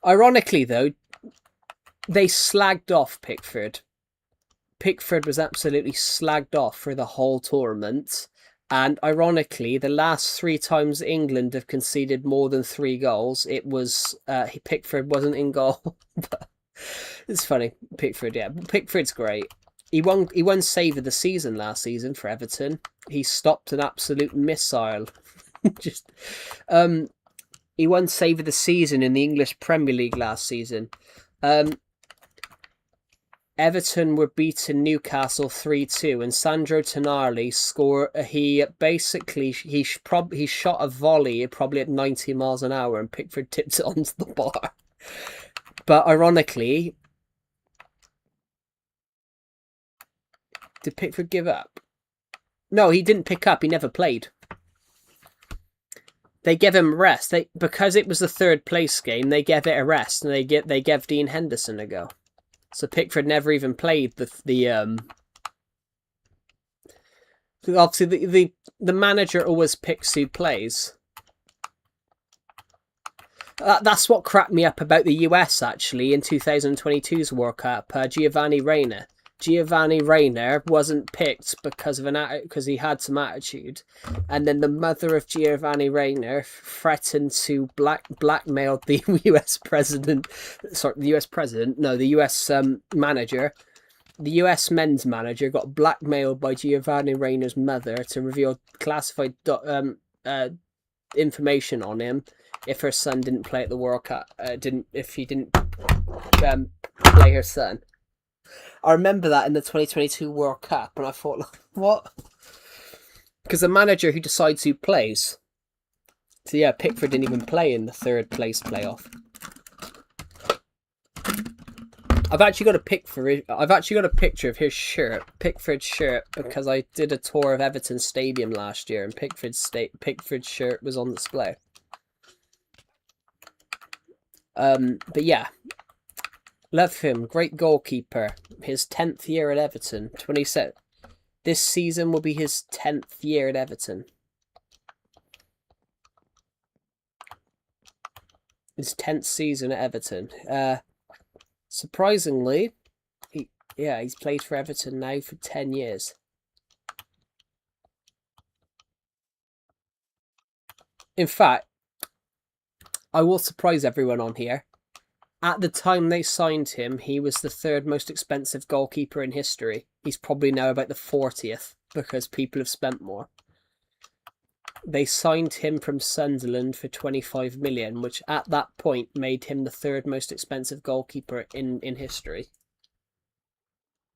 Ironically, though, they slagged off Pickford. Pickford was absolutely slagged off for the whole tournament. And ironically, the last 3 times England have conceded more than 3 goals, it was Pickford wasn't in goal. It's funny. Pickford, yeah. Pickford's great. He won save of the season last season for Everton. He stopped an absolute missile. He won save of the season in the English Premier League last season. Everton were beaten Newcastle 3-2, and Sandro Tonali scored. He shot a volley probably at 90 miles an hour, and Pickford tipped it onto the bar. But ironically, did Pickford give up? No, he didn't pick up. He never played. They gave him a rest. Because it was the third place game, they gave it a rest, and they gave Dean Henderson a go. So Pickford never even played obviously the manager always picks who plays. That's what cracked me up about the US actually in 2022's World Cup. Giovanni Reina wasn't picked because he had some attitude, and then the mother of Giovanni Reina threatened to blackmail the US president. Sorry, the US president. No, the US manager. The US men's manager got blackmailed by Giovanni Reina's mother to reveal classified information on him if her son didn't play at the World Cup. If he didn't play her son. I remember that in the 2022 World Cup, and I thought, what? Because the manager who decides who plays. So yeah, Pickford didn't even play in the third place playoff. I've actually got a picture of his shirt, Pickford's shirt, because I did a tour of Everton Stadium last year, and Pickford's shirt was on display. But yeah. Love him. Great goalkeeper. His 10th year at Everton. 27. This season will be his 10th year at Everton. His 10th season at Everton. Surprisingly, he's played for Everton now for 10 years. In fact, I will surprise everyone on here. At the time they signed him, he was the third most expensive goalkeeper in history. He's probably now about the 40th because people have spent more. They signed him from Sunderland for 25 million, which at that point made him the third most expensive goalkeeper in history.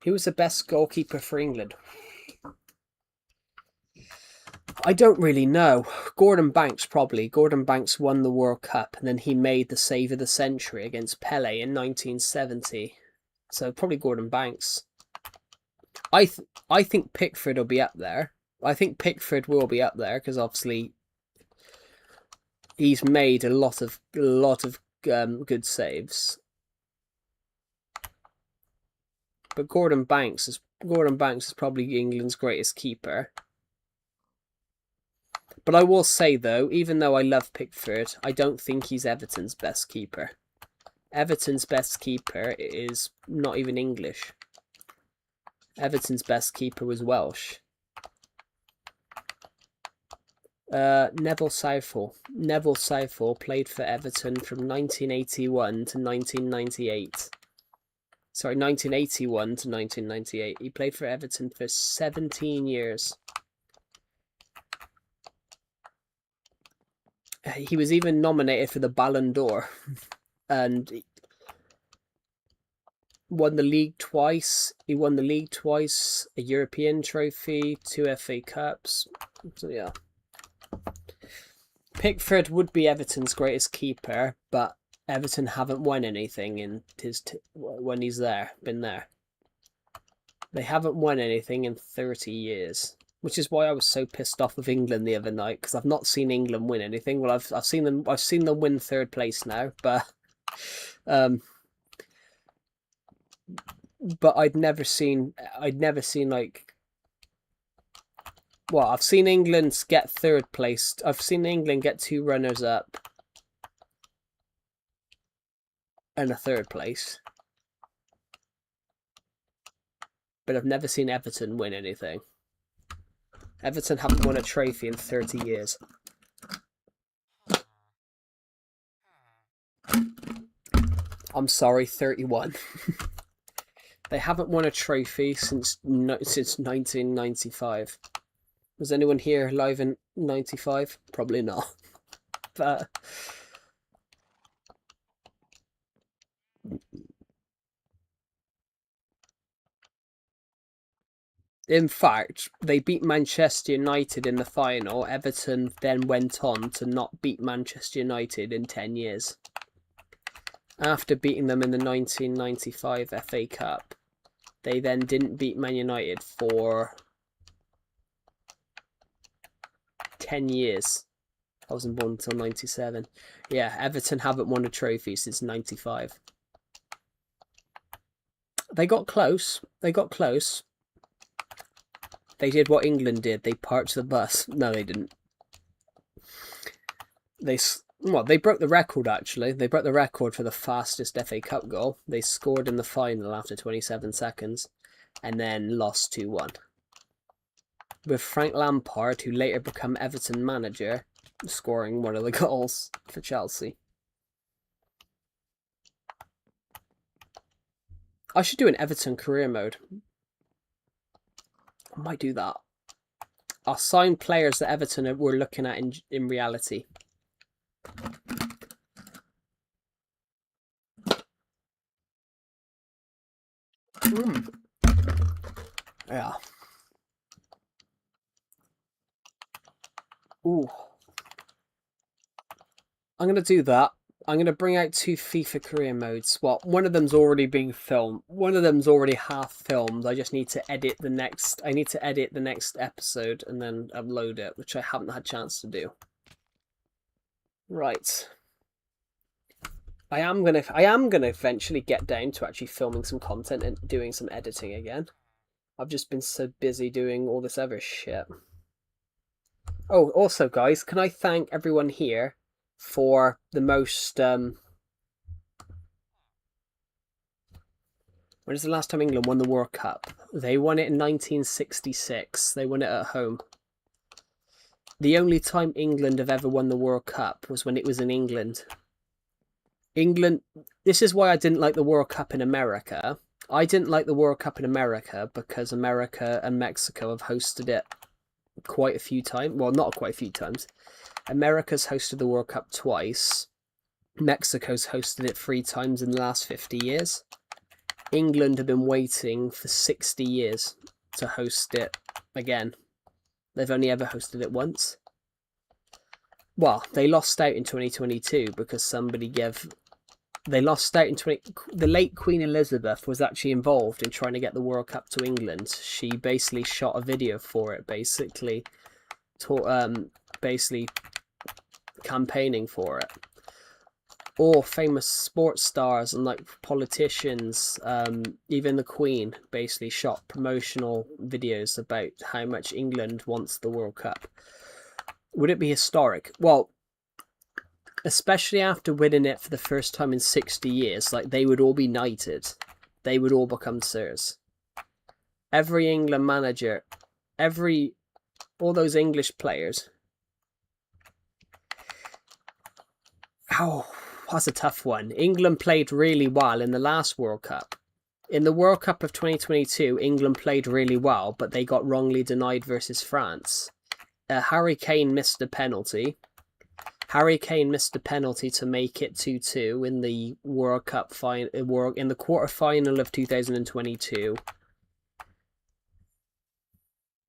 Who was the best goalkeeper for England? I don't really know. Gordon Banks, probably. Gordon Banks won the World Cup, and then he made the save of the century against Pele in 1970. So probably Gordon Banks. I think Pickford will be up there. I think Pickford will be up there because obviously he's made a lot of good saves. But Gordon Banks is probably England's greatest keeper. But I will say, though, even though I love Pickford, I don't think he's Everton's best keeper. Everton's best keeper is not even English. Everton's best keeper was Welsh. Neville Southall. Neville Southall played for Everton from 1981 to 1998. Sorry, 1981 to 1998. He played for Everton for 17 years. He was even nominated for the Ballon d'Or and won the league twice. He won the league twice, a European trophy, 2 FA Cups. So yeah. Pickford would be Everton's greatest keeper, but Everton haven't won anything in when he's been there. They haven't won anything in 30 years. Which is why I was so pissed off with England the other night, because I've not seen England win anything. Well, I've seen them win third place now, but I'd never seen like. Well, I've seen England get third place. I've seen England get 2 runners up and a third place, but I've never seen Everton win anything. Everton haven't won a trophy in 30 years. I'm sorry, 31. They haven't won a trophy since 1995. Was anyone here live in 95? Probably not. But In fact, they beat Manchester United in the final. Everton then went on to not beat Manchester United in 10 years. After beating them in the 1995 FA Cup, they then didn't beat Man United for 10 years. I wasn't born until 97. Yeah, Everton haven't won a trophy since 95. They got close. They got close. They did what England did. They parked the bus. No, they didn't. They broke the record, actually. They broke the record for the fastest FA Cup goal. They scored in the final after 27 seconds and then lost 2-1. With Frank Lampard, who later became Everton manager, scoring one of the goals for Chelsea. I should do an Everton career mode. I might do that. I'll sign players that Everton were looking at in reality. Yeah. Ooh. I'm going to do that. I'm going to bring out 2 FIFA career modes. Well, one of them's already being filmed. One of them's already half filmed. I just need to edit the next... I need to edit the next episode and then upload it, which I haven't had a chance to do. Right. I am gonna eventually get down to actually filming some content and doing some editing again. I've just been so busy doing all this other shit. Oh, also, guys, can I thank everyone here for the most... When is the last time England won the World Cup? They won it in 1966. They won it at home. The only time England have ever won the World Cup was when it was in England. England... This is why I didn't like the World Cup in America. I didn't like the World Cup in America because America and Mexico have hosted it quite a few times. Well, not quite a few times. America's hosted the World Cup twice. Mexico's hosted it 3 times in the last 50 years. England have been waiting for 60 years to host it again. They've only ever hosted it once. Well, they lost out in 2022 because somebody gave... They lost out in The late Queen Elizabeth was actually involved in trying to get the World Cup to England. She basically shot a video for it, basically campaigning for it. Or famous sports stars and like politicians, even the Queen, basically shot promotional videos about how much England wants the World Cup. Would it be historic? Well, especially after winning it for the first time in 60 years, like they would all be knighted. They would all become sirs. Every England manager, all those English players. Oh, that's a tough one. England played really well in the last World Cup. In the World Cup of 2022, England played really well, but they got wrongly denied versus France. Harry Kane missed a penalty. Harry Kane missed a penalty to make it 2-2 in the World Cup in the quarter-final of 2022.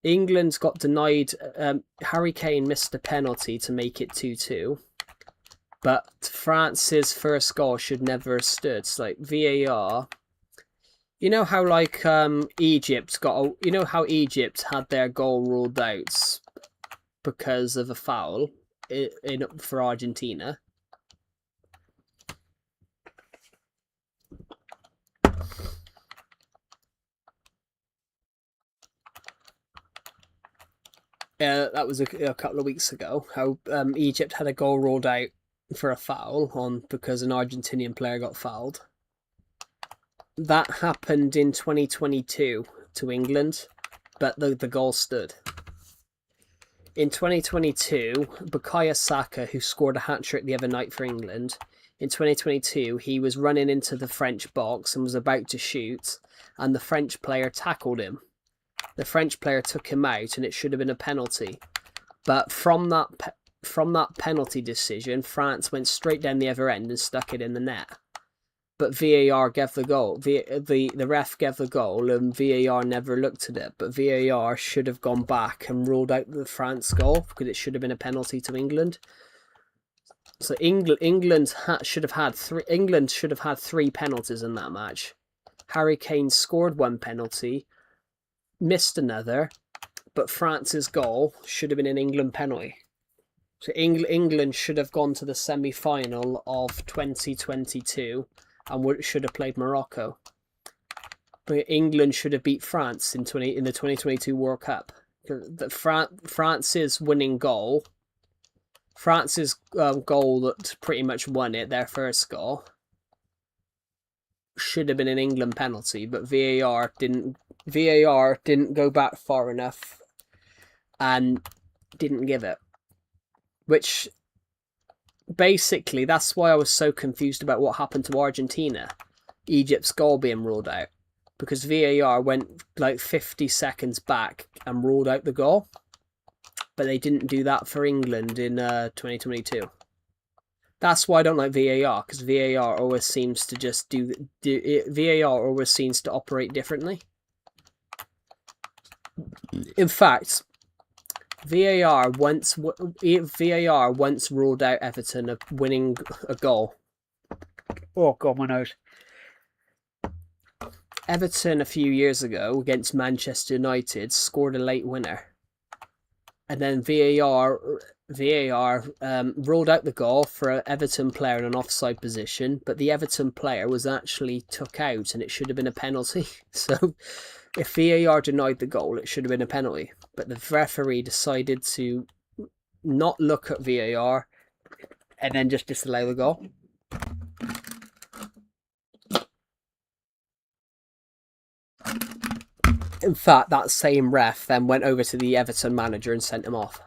England's got denied. Harry Kane missed a penalty to make it 2-2. But France's first goal should never have stood. It's like VAR. You know how like Egypt you know how Egypt had their goal ruled out because of a foul for Argentina. That was a couple of weeks ago. How Egypt had a goal ruled out for a foul because an Argentinian player got fouled. That happened in 2022 to England, but the goal stood. In 2022, Bukayo Saka, who scored a hat-trick the other night for England, in 2022, he was running into the French box and was about to shoot, and the French player tackled him. The French player took him out, and it should have been a penalty. But from that penalty decision, France went straight down the other end and stuck it in the net. but VAR gave the goal. The ref gave the goal, and VAR never looked at it. But VAR should have gone back and ruled out the France goal because it should have been a penalty to England. So England should have had three penalties in that match. Harry Kane scored one penalty, missed another, but France's goal should have been an England penalty. So England should have gone to the semi-final of 2022 and should have played Morocco. But England should have beat France in the 2022 World Cup. France's winning goal, France's goal that pretty much won it, their first goal, should have been an England penalty, but VAR didn't go back far enough and didn't give it. Which, basically, that's why I was so confused about what happened to Argentina. Egypt's goal being ruled out. Because VAR went like 50 seconds back and ruled out the goal. But they didn't do that for England in 2022. That's why I don't like VAR, because VAR always seems to just VAR always seems to operate differently. In fact, VAR once ruled out Everton of winning a goal. Oh God, my nose. Everton a few years ago against Manchester United scored a late winner, and then VAR ruled out the goal for an Everton player in an offside position, but the Everton player was actually took out, and it should have been a penalty. So, if VAR denied the goal, it should have been a penalty. But the referee decided to not look at VAR and then just disallow the goal. In fact, that same ref then went over to the Everton manager and sent him off.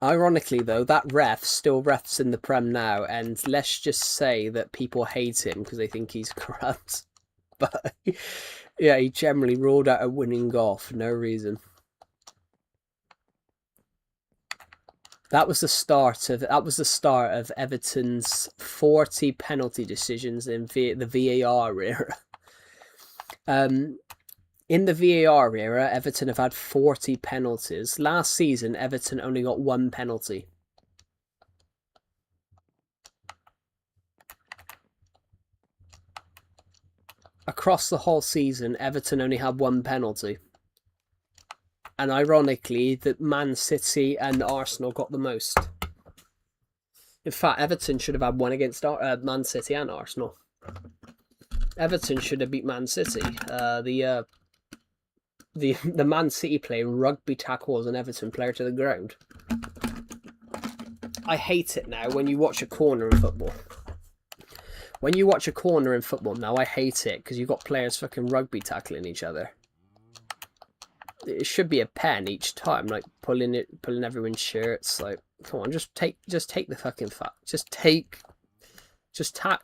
Ironically, though, that ref still refs in the Prem now, and let's just say that people hate him because they think he's corrupt. But yeah, he generally ruled out a winning goal for no reason. That was the start of Everton's 40 penalty decisions in the VAR era. In the VAR era, Everton have had 40 penalties. Last season, Everton only got one penalty. Across the whole season, Everton only had one penalty. And ironically, that Man City and Arsenal got the most. In fact, Everton should have had one against Man City and Arsenal. Everton should have beat Man City. The Man City player rugby tackles an Everton player to the ground. I hate it now when you watch a corner in football. When you watch a corner in football now, I hate it because you've got players fucking rugby tackling each other. It should be a pen each time, like pulling everyone's shirts. Like, come on, just take the fucking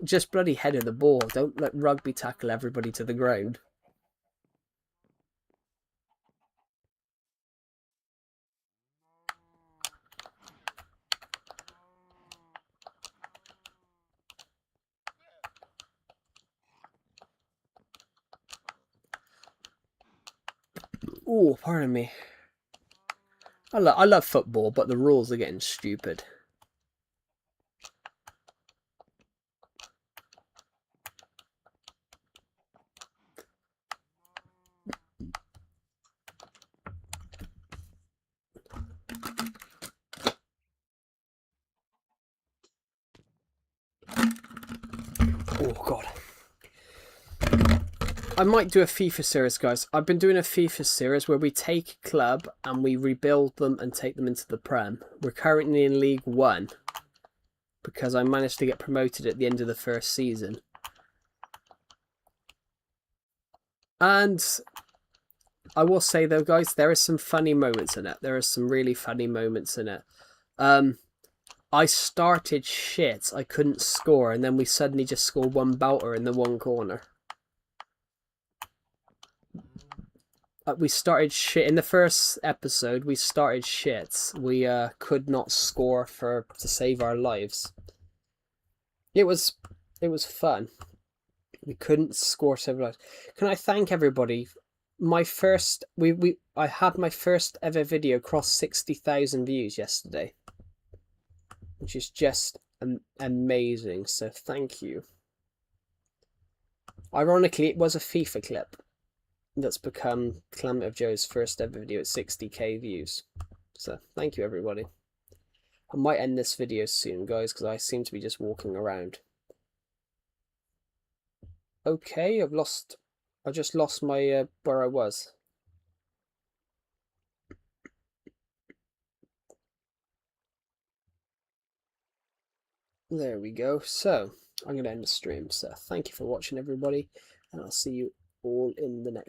just bloody head of the ball. Don't let rugby tackle everybody to the ground. Oh, pardon me. I love football, but the rules are getting stupid. Oh God. I might do a FIFA series, guys. I've been doing a FIFA series where we take a club and we rebuild them and take them into the Prem. We're currently in League 1 because I managed to get promoted at the end of the first season. And I will say though, guys, there are some funny moments in it. There are some really funny moments in it. I started shit. I couldn't score, and then we suddenly just scored one belter in the one corner. We started shit in the first episode. We started shit. We could not score to save our lives. It was fun. We couldn't score several lives. Can I thank everybody? My first I had my first ever video cross 60,000 views yesterday, which is just amazing. So thank you. Ironically, it was a FIFA clip that's become Calamity of Joe's first ever video at 60k views. So thank you, everybody. I might end this video soon, guys, because I seem to be just walking around. Okay, I just lost my where I was. There we go. So I'm going to end the stream. So thank you for watching, everybody, and I'll see you all in the next